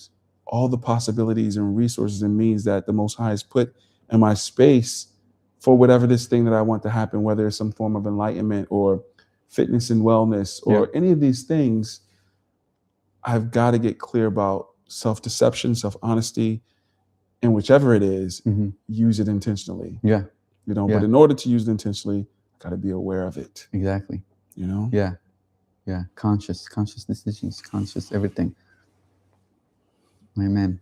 all the possibilities and resources and means that the Most High has put in my space for whatever this thing that I want to happen, whether it's some form of enlightenment or fitness and wellness or any of these things. I've got to get clear about self-deception, self-honesty, and whichever it is, use it intentionally. You know, but in order to use it intentionally, I got to be aware of it. Exactly. You know? Yeah. Conscious decisions, conscious everything. Amen.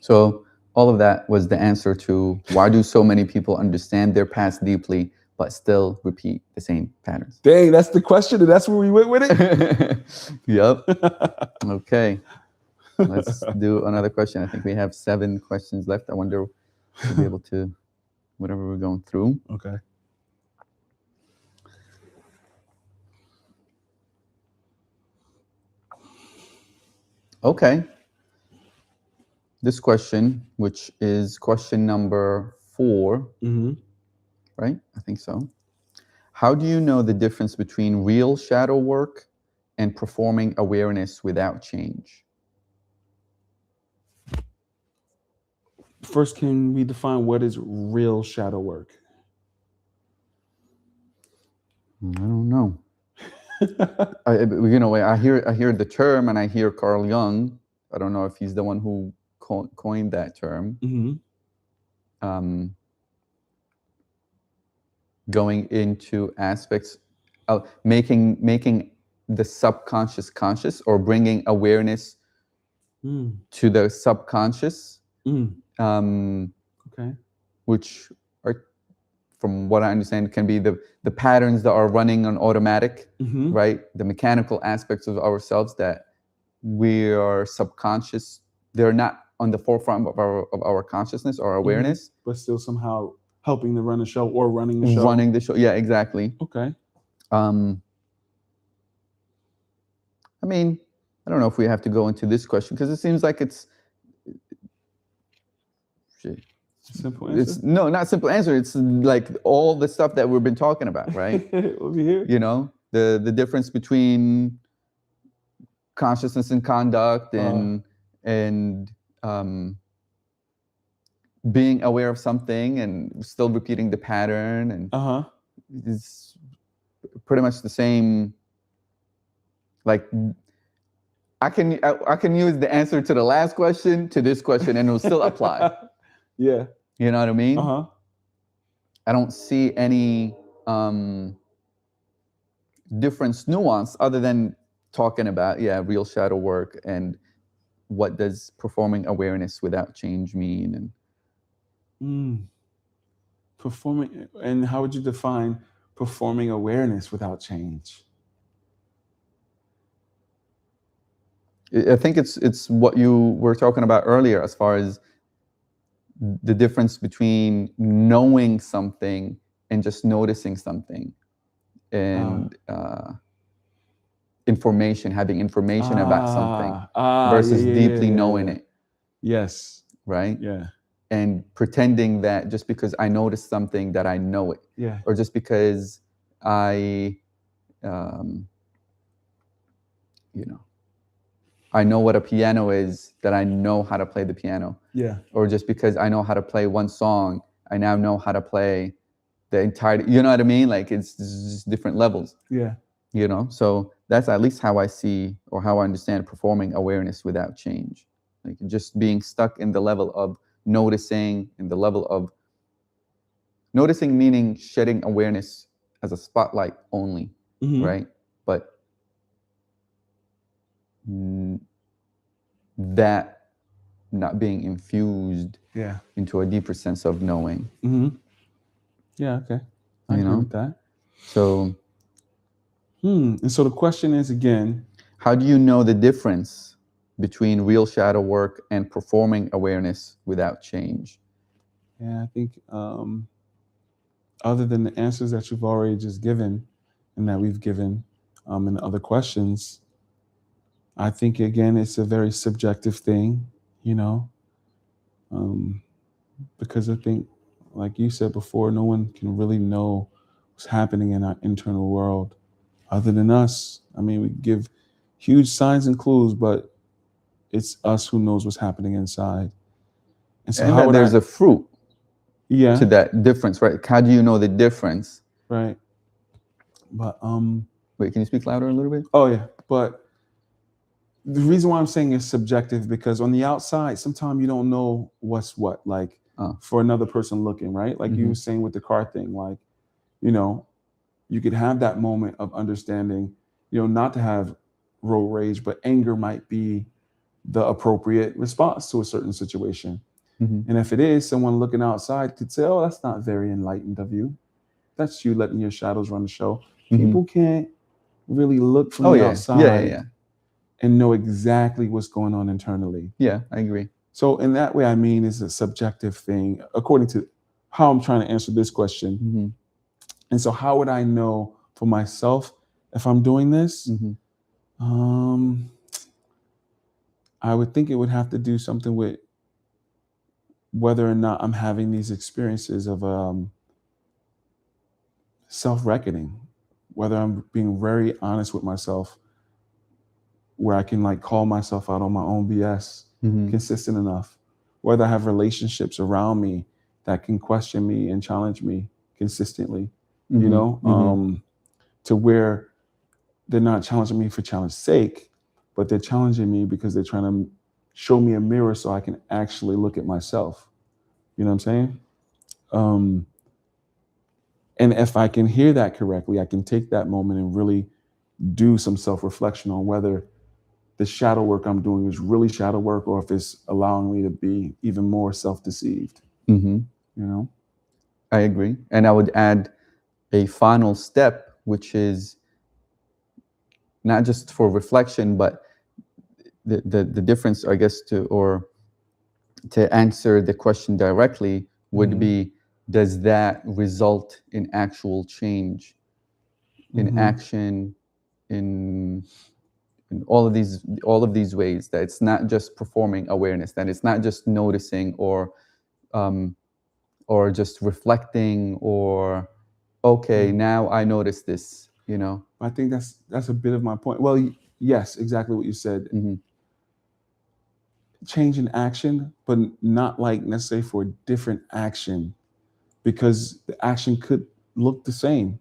So all of that was the answer to why do so many people understand their past deeply but still repeat the same patterns? Dang, that's the question, and that's where we went with it? Yep. Okay. Let's do another question. I think we have 7 questions left. I wonder if we'll be able to, whatever we're going through. Okay. Okay. This question, which is question number 4, right? I think so. How do you know the difference between real shadow work and performing awareness without change? First, can we define what is real shadow work? I don't know. I hear the term, and I hear Carl Jung. I don't know if he's the one who coined that term. Going into aspects of making the subconscious conscious, or bringing awareness to the subconscious, Okay. which are, from what I understand, can be the patterns that are running on automatic, right? The mechanical aspects of ourselves that we are subconscious. They're not on the forefront of our consciousness or awareness, but still somehow helping to run the show or running the show. Running the show, yeah, exactly. Okay. I mean, I don't know if we have to go into this question, because it seems like it's simple answer. It's no, not simple answer. It's like all the stuff that we've been talking about, right? Over here. You know, the difference between consciousness and conduct, and being aware of something and still repeating the pattern, and it's pretty much the same. Like, I can use the answer to the last question to this question, and it will still apply. Yeah. You know what I mean? I don't see any difference, nuance, other than talking about, real shadow work, and what does performing awareness without change mean, and performing. And how would you define performing awareness without change? I think it's what you were talking about earlier, as far as the difference between knowing something and just noticing something, and having information about something, versus deeply knowing it. Yes. Right? Yeah. And pretending that just because I noticed something that I know it. Yeah. Or just because I I know what a piano is, that I know how to play the piano. Yeah. Or just because I know how to play one song, I now know how to play the entire, you know what I mean? Like, it's just different levels. Yeah. So that's at least how I see, or how I understand, performing awareness without change. Like, just being stuck in the level of noticing, in the level of noticing, meaning shedding awareness as a spotlight only, right? But that not being infused into a deeper sense of knowing. Yeah, okay. I agree with that. So, and so the question is, again, how do you know the difference between real shadow work and performing awareness without change? Yeah, I think other than the answers that you've already just given, and that we've given in other questions, I think, again, it's a very subjective thing, because I think, like you said before, no one can really know what's happening in our internal world other than us. I mean, we give huge signs and clues, but it's us who knows what's happening inside. And so how there's a fruit to that difference, right? How do you know the difference? Right. But wait, can you speak louder a little bit? Oh yeah. But the reason why I'm saying it's subjective, because on the outside, sometimes you don't know what's what, like for another person looking, right? Like you were saying with the car thing, like, you could have that moment of understanding, not to have road rage, but anger might be the appropriate response to a certain situation. And if it is, someone looking outside could say, oh, that's not very enlightened of you. That's you letting your shadows run the show. People can't really look from the outside and know exactly what's going on internally. Yeah, I agree. So in that way, I mean, it's a subjective thing, according to how I'm trying to answer this question. And so how would I know for myself if I'm doing this? I would think it would have to do something with whether or not I'm having these experiences of self-reckoning, whether I'm being very honest with myself where I can like call myself out on my own BS consistent enough, whether I have relationships around me that can question me and challenge me consistently, you know, to where they're not challenging me for challenge sake, but they're challenging me because they're trying to show me a mirror so I can actually look at myself. You know what I'm saying? And if I can hear that correctly, I can take that moment and really do some self-reflection on whether the shadow work I'm doing is really shadow work or if it's allowing me to be even more self-deceived. You know? I agree. And I would add a final step, which is not just for reflection, but the difference, I guess, to answer the question directly would be, does that result in actual change, in action, in all of these ways, that it's not just performing awareness, that it's not just noticing or just reflecting or, okay, now I notice this, you know? I think that's a bit of my point. Well, yes, exactly what you said. Change in action, but not like necessarily for a different action, because the action could look the same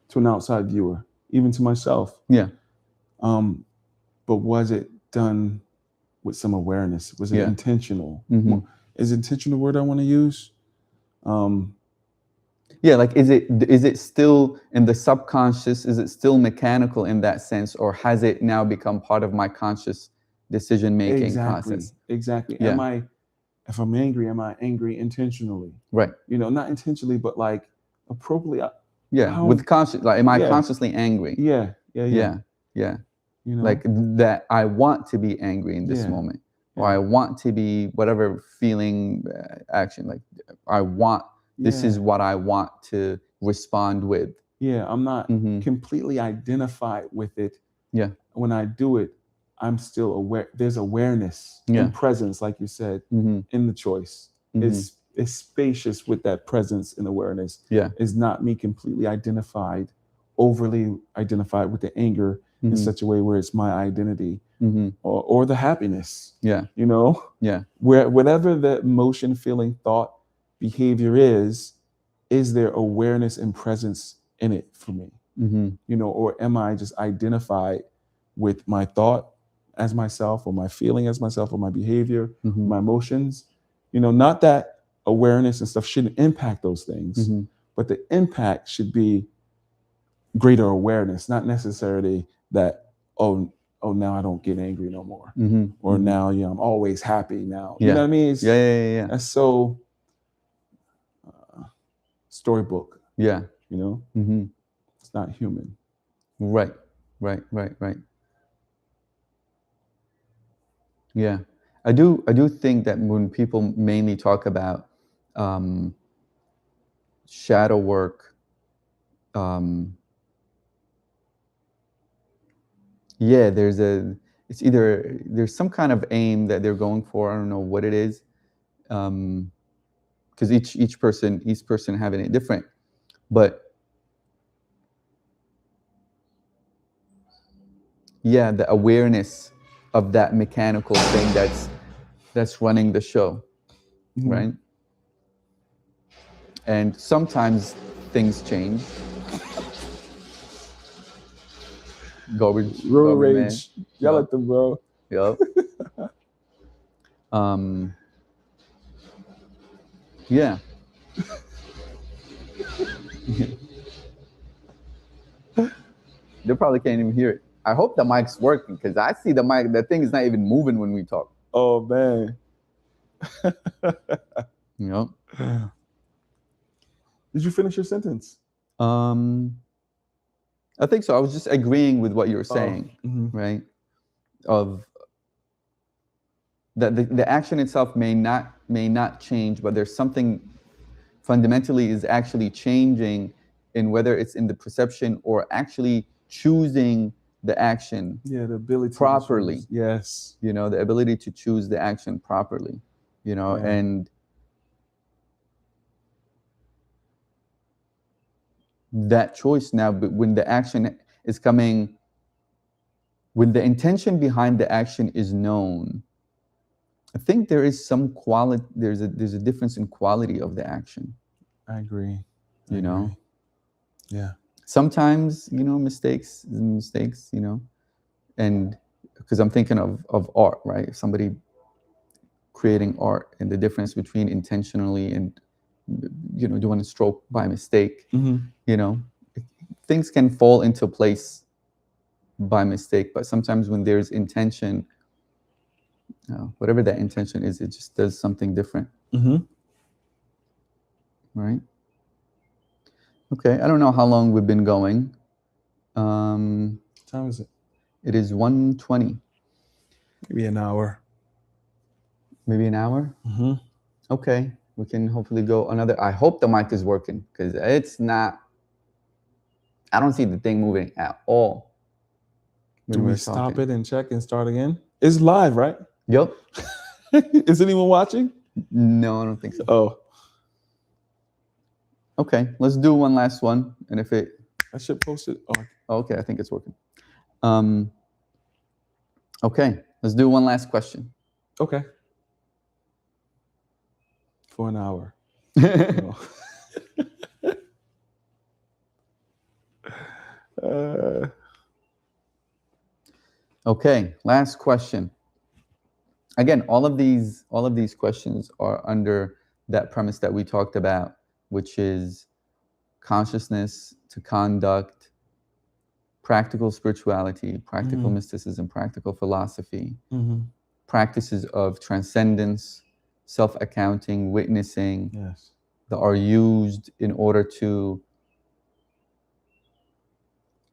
to an outside viewer, even to myself. Yeah. But was it done with some awareness? Was it intentional? Is intentional the word I want to use? Yeah, like is it still in the subconscious? Is it still mechanical in that sense, or has it now become part of my conscious decision-making process? Exactly. Yeah. If I'm angry, am I angry intentionally? Right. You know, not intentionally, but like appropriately. Yeah, with conscious, like, am I consciously angry? Yeah. You know, like that I want to be angry in this moment, or I want to be whatever feeling, action, like I want, this is what I want to respond with. Yeah, I'm not completely identified with it. Yeah. When I do it, I'm still aware. There's awareness and presence, like you said, in the choice. It's spacious with that presence and awareness. Yeah. It's not me completely overly identified with the anger in such a way where it's my identity or the happiness. Yeah. You know? Yeah. Where whatever the emotion, feeling, thought, behavior is there awareness and presence in it for me? You know, or am I just identified with my thought as myself, or my feeling as myself, or my behavior, my emotions? You know, not that awareness and stuff shouldn't impact those things, but the impact should be greater awareness, not necessarily that, oh, now I don't get angry no more, or now, you know, I'm always happy now. You know what I mean? Yeah. That's so storybook. Yeah. You know, it's not human. Right. Yeah, I do think that when people mainly talk about shadow work, yeah, there's some kind of aim that they're going for. I don't know what it is, because each person having it different, but yeah, the awareness of that mechanical thing that's running the show, right? And sometimes things change. Garbage Rage. man. Yell at them, bro. Yep. Yeah. They probably can't even hear it. I hope the mic's working, because I see the mic, the thing is not even moving when we talk. Oh man. Yep. Did you finish your sentence? I think so. I was just agreeing with what you were saying, right? Of that the action itself may not change, but there's something fundamentally is actually changing in whether it's in the perception or actually choosing the action. Yeah, the ability properly. Yes. You know, the ability to choose the action properly, you know, and that choice now, but when the action is coming when the intention behind the action is known, I think there is some quality. There's a difference in quality of the action. I agree. You know. Yeah. Sometimes mistakes. And because I'm thinking of art, right? If somebody creating art and the difference between intentionally and doing a stroke by mistake, things can fall into place by mistake. But sometimes when there's intention, whatever that intention is, it just does something different. Right? Okay, I don't know how long we've been going. What time is it? It is 1:20. Maybe an hour. Maybe an hour? Okay, we can hopefully go another. I hope the mic is working, because it's not. I don't see the thing moving at all. Do we stop it and check and start again? It's live, right? Yep. Is anyone watching? No, I don't think so. Oh. Okay, let's do one last one. And if it... I should post it. Oh, okay, I think it's working. Okay, let's do one last question. Okay. For an hour. Okay, last question. Again, all of these questions are under that premise that we talked about, which is consciousness to conduct, practical spirituality, practical mysticism, practical philosophy, practices of transcendence, self-accounting, witnessing, that are used in order to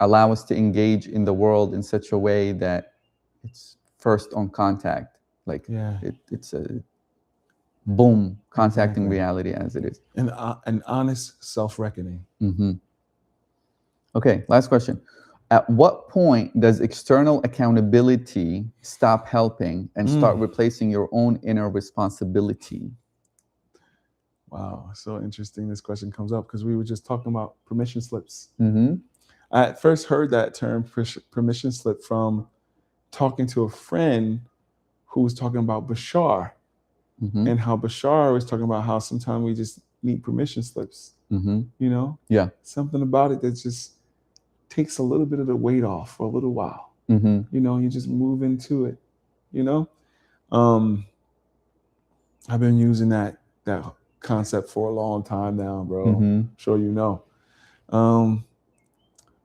allow us to engage in the world in such a way that it's first on contact. Like it's a boom, contacting reality as it is. An honest self-reckoning. Okay, last question. At what point does external accountability stop helping and start replacing your own inner responsibility? Wow, so interesting this question comes up, because we were just talking about permission slips. I first heard that term, permission slip, from talking to a friend who was talking about Bashar, and how Bashar was talking about how sometimes we just need permission slips. Something about it that just takes a little bit of the weight off for a little while. You just move into it. I've been using that concept for a long time now, bro. I'm sure you know.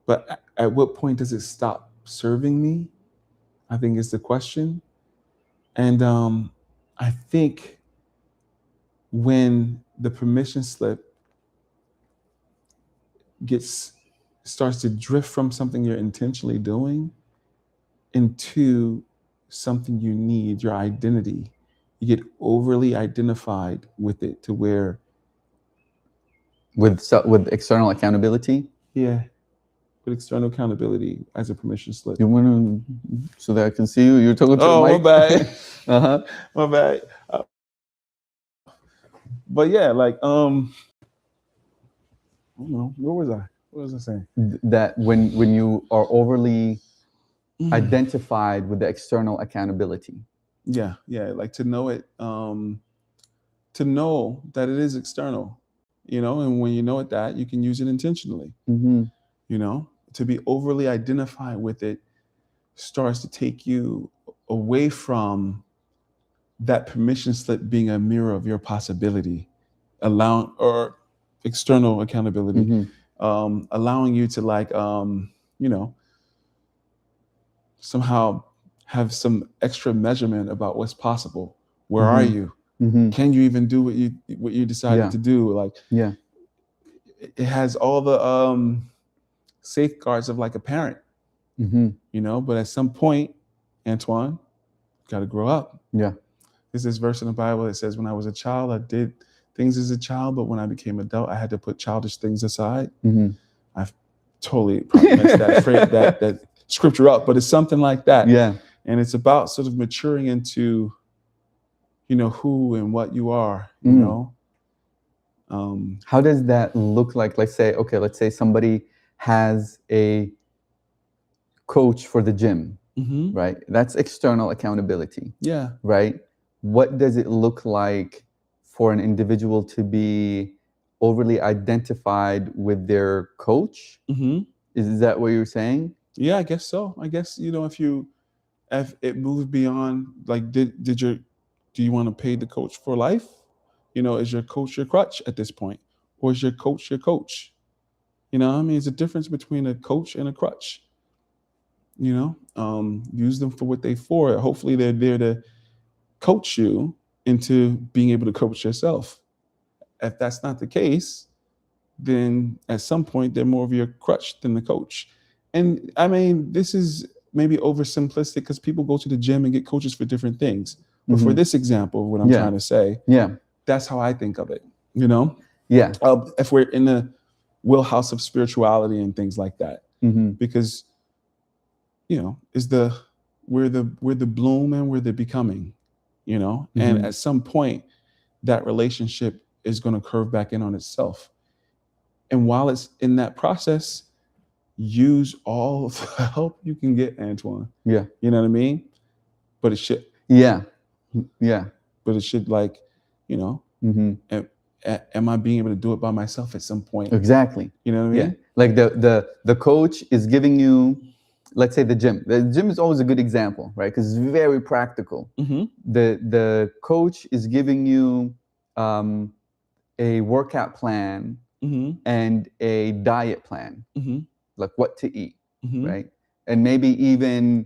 But at what point does it stop serving me? I think is the question. And I think when the permission slip starts to drift from something you're intentionally doing into something you need, your identity, you get overly identified with it to where... With external accountability? Yeah. With external accountability as a permission slip. You want to, so that I can see you? You're talking to the mic? My bad. My bad. But yeah, like, I don't know. What was I saying? That when you are overly identified with the external accountability. Yeah. Like to know it, to know that it is external, and when you know it, that you can use it intentionally. To be overly identified with it starts to take you away from that permission slip being a mirror of your possibility, or external accountability, allowing you to, like, somehow have some extra measurement about what's possible. Where are you? Can you even do what you decided to do? Like, it has all the safeguards of like a parent, but at some point, Antoine, you got to grow up. There's this verse in the Bible that says, when I was a child, I did things as a child, but when I became adult, I had to put childish things aside. I've totally probably messed that scripture up, but it's something like that. And it's about sort of maturing into, who and what you are, How does that look like? Let's say somebody has a coach for the gym, right? That's external accountability, Yeah. right? What does it look like for an individual to be overly identified with their coach? Is that what you're saying? Yeah, I guess so. I guess, if it moves beyond, like, do you want to pay the coach for life? Is your coach your crutch at this point? Or is your coach your coach? It's a difference between a coach and a crutch. Use them for what they for. Hopefully they're there to coach you into being able to coach yourself. If that's not the case, then at some point they're more of your crutch than the coach. And I mean, this is maybe oversimplistic because people go to the gym and get coaches for different things. But for this example, what I'm trying to say, that's how I think of it. Yeah. If we're in the wheelhouse of spirituality and things like that, because we're the bloom and we're the becoming, and at some point that relationship is going to curve back in on itself. And while it's in that process, use all of the help you can get, Antoine. Yeah. You know what I mean? But it should. Yeah. Yeah. But it should, like, am I being able to do it by myself at some point? Exactly. You know what I mean? Yeah. Like the coach is giving you, let's say the gym. The gym is always a good example, right? Because it's very practical. The coach is giving you a workout plan and a diet plan, like what to eat, right? And maybe even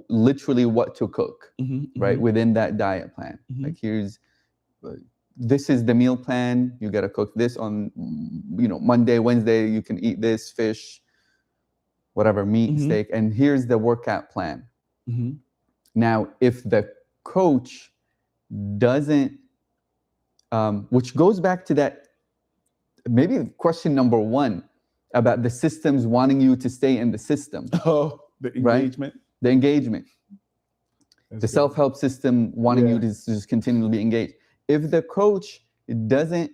literally what to cook, right? Within that diet plan. Like this is the meal plan. You got to cook this on, Monday, Wednesday, you can eat this fish, whatever, meat, steak. And here's the workout plan. Now, if the coach doesn't, which goes back to that, maybe question number one about the systems wanting you to stay in the system. Oh, the engagement. Right? The engagement. That's the self-help system wanting you to just continually be engaged. If the coach doesn't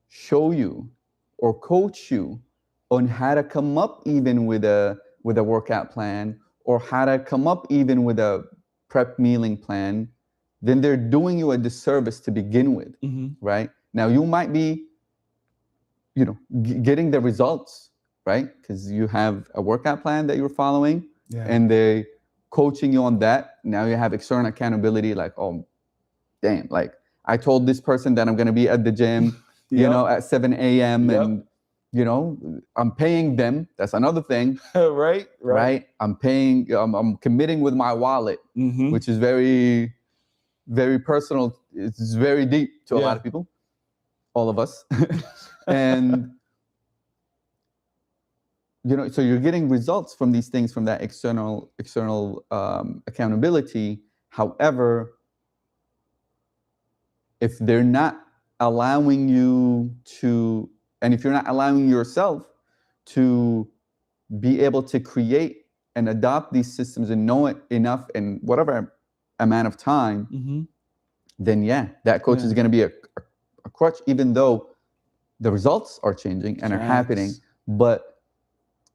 show you or coach you on how to come up even with a workout plan, or how to come up even with a prep mealing plan, then they're doing you a disservice to begin with, right? Now you might be, getting the results, right? Because you have a workout plan that you're following, and they're coaching you on that. Now you have external accountability, like, oh, damn, like I told this person that I'm going to be at the gym, at 7 a.m. and, I'm paying them. That's another thing. Right. I'm paying, I'm committing with my wallet, which is very, very personal. It's very deep to a lot of people, all of us. And, so you're getting results from these things, from that external accountability. However, if they're not allowing you to, and if you're not allowing yourself to be able to create and adopt these systems and know it enough in whatever amount of time, then that coach is going to be a crutch, even though the results are changing and are happening. But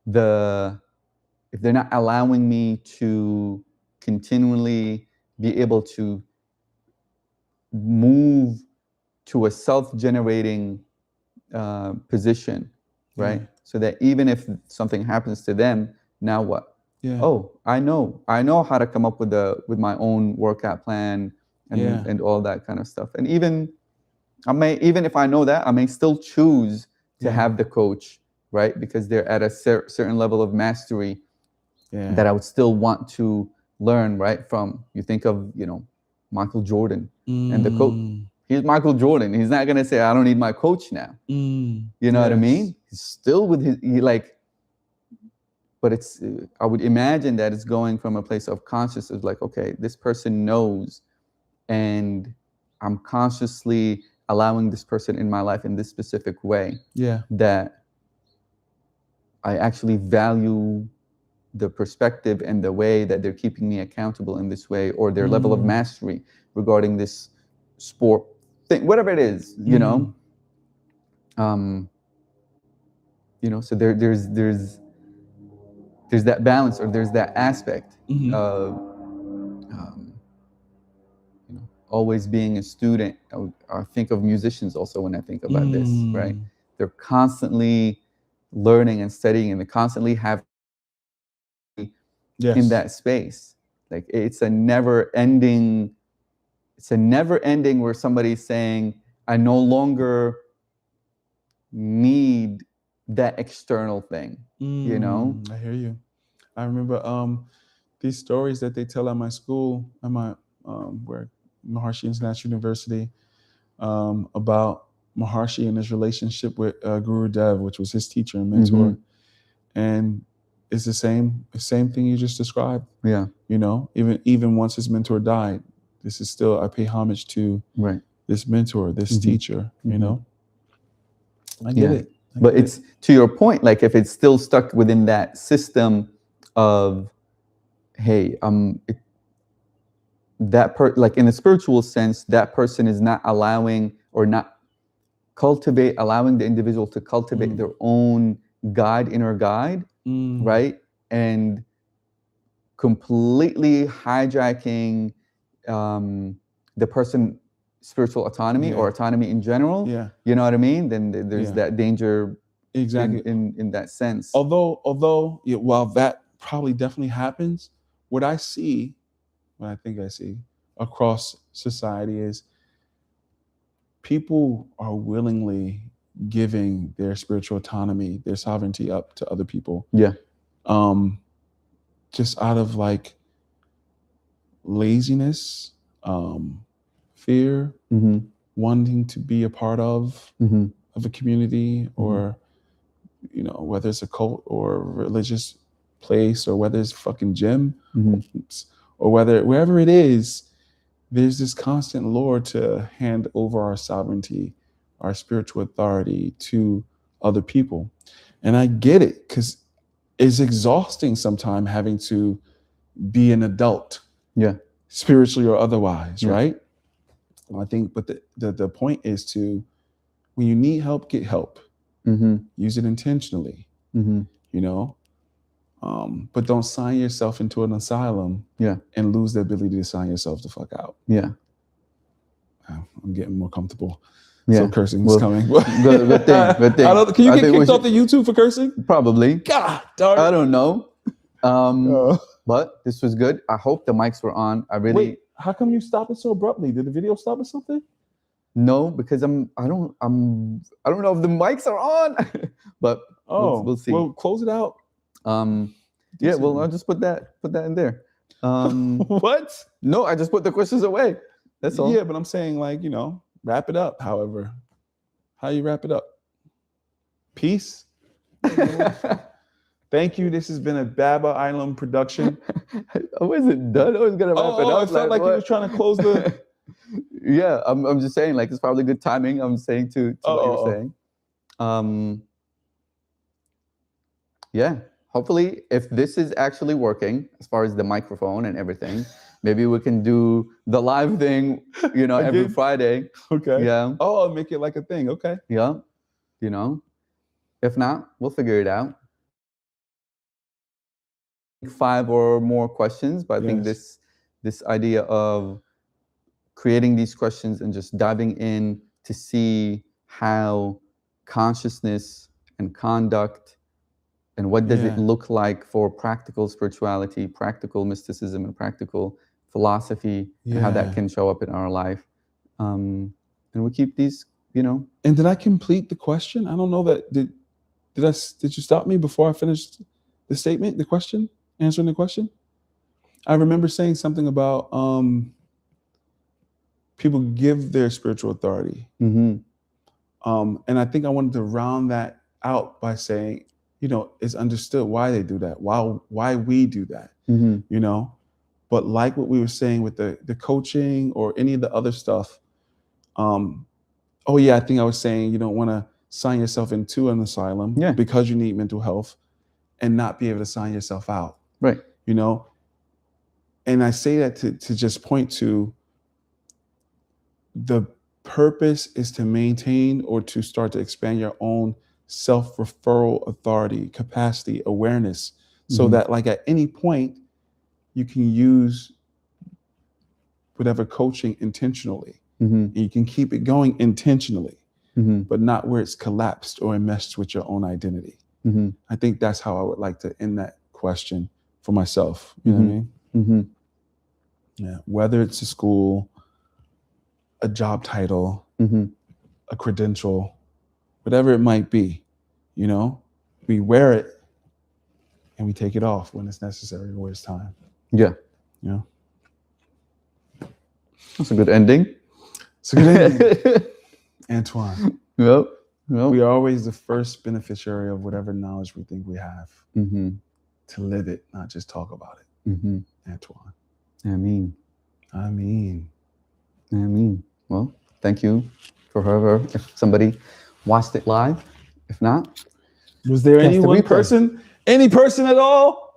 if they're not allowing me to continually be able to move to a self-generating position, right? So that even if something happens to them, now what? Oh, I know how to come up with my own workout plan and all that kind of stuff. And even if I know that, I may still choose to have the coach, right? Because they're at a certain level of mastery that I would still want to learn, right? From, you think of, Michael Jordan and the coach. He's Michael Jordan. He's not going to say, I don't need my coach now. You know what I mean? He's still with but it's, I would imagine that it's going from a place of consciousness, like, okay, this person knows, and I'm consciously allowing this person in my life in this specific way. That I actually value the perspective and the way that they're keeping me accountable in this way, or their level of mastery regarding this sport thing, whatever it is, so there's there's that balance, or there's that aspect Mhm. of always being a student. I think of musicians also when I think about this, right? They're constantly learning and studying, and they constantly have Yes. in that space. Like it's a never ending where somebody's saying, I no longer need that external thing, you know? I hear you. I remember these stories that they tell at my school, at my where Maharshi International University, about Maharshi and his relationship with Guru Dev, which was his teacher and mentor, and it's the same thing you just described. Yeah. You know, even once his mentor died, this is still, I pay homage to this mentor, this teacher. You know, I get it. But it's to your point, like if it's still stuck within that system of, hey, like in a spiritual sense, that person is not allowing or not allowing the individual to cultivate their own inner guide, right? And completely hijacking the person's spiritual autonomy or autonomy in general. Yeah. You know what I mean? Then there's that danger exactly in that sense. Although while that probably definitely happens, what I think I see across society is people are willingly giving their spiritual autonomy, their sovereignty up to other people. Yeah. Just out of like laziness, fear, wanting to be a part of a community, or you know, whether it's a cult or a religious place, or whether it's a fucking gym, or wherever it is, there's this constant lure to hand over our sovereignty, our spiritual authority to other people. And I get it, because it's exhausting sometimes having to be an adult, spiritually or otherwise, right? I think, but the point is to, when you need help, get help. Use it intentionally, you know, but don't sign yourself into an asylum and lose the ability to sign yourself the fuck out. I'm getting more comfortable. So cursing is coming. Good thing. Good thing. Can you get kicked off the YouTube for cursing? Probably. God darn it. I don't know. But this was good. I hope the mics were on. Wait, how come you stopped it so abruptly? Did the video stop or something? No, because I don't know if the mics are on. But we'll see. Well, close it out. Yeah, well, I'll just put that in there. What? No, I just put the questions away. That's all. Yeah, but I'm saying, like, you know, wrap it up. However, how you wrap it up? Peace. Thank you. This has been a Baba Island production. I wasn't done. I was gonna wrap it up. It felt like you were trying to close the. Yeah, I'm just saying, like, it's probably good timing. I'm saying to what you were saying. Yeah. Hopefully, if this is actually working as far as the microphone and everything, maybe we can do the live thing, you know, every Friday. Okay. Yeah. Oh, make it like a thing. Okay. Yeah. You know, if not, we'll figure it out. 5 or more questions, but I think this idea of creating these questions and just diving in to see how consciousness and conduct and what does it look like for practical spirituality, practical mysticism, and practical philosophy, and how that can show up in our life. And we keep these, you know. And did I complete the question? I don't know that. Did you stop me before I finished the statement, the question, answering the question? I remember saying something about people give their spiritual authority. And I think I wanted to round that out by saying, you know, it's understood why they do that, why we do that, you know. But like what we were saying with the coaching or any of the other stuff, I think I was saying you don't want to sign yourself into an asylum because you need mental health and not be able to sign yourself out. Right. You know, and I say that to just point to the purpose is to maintain or to start to expand your own self-referral authority, capacity, awareness so Mhm. that like at any point you can use whatever coaching intentionally, Mhm. and you can keep it going intentionally, Mhm. but not where it's collapsed or enmeshed with your own identity. Mhm. I think that's how I would like to end that question for myself. You know what I mean? Mhm. Yeah. Whether it's a school, a job title, Mhm. a credential, whatever it might be, you know, we wear it and we take it off when it's necessary or when it's time. Yeah. You know? That's a good ending. It's a good ending. Antoine, Yep. Yep. we are always the first beneficiary of whatever knowledge we think we have, Mhm. to live it, not just talk about it. Mhm. Antoine. I mean. Well, thank you for whoever. If somebody watched it live, if not, Was there catch the any replay. person at all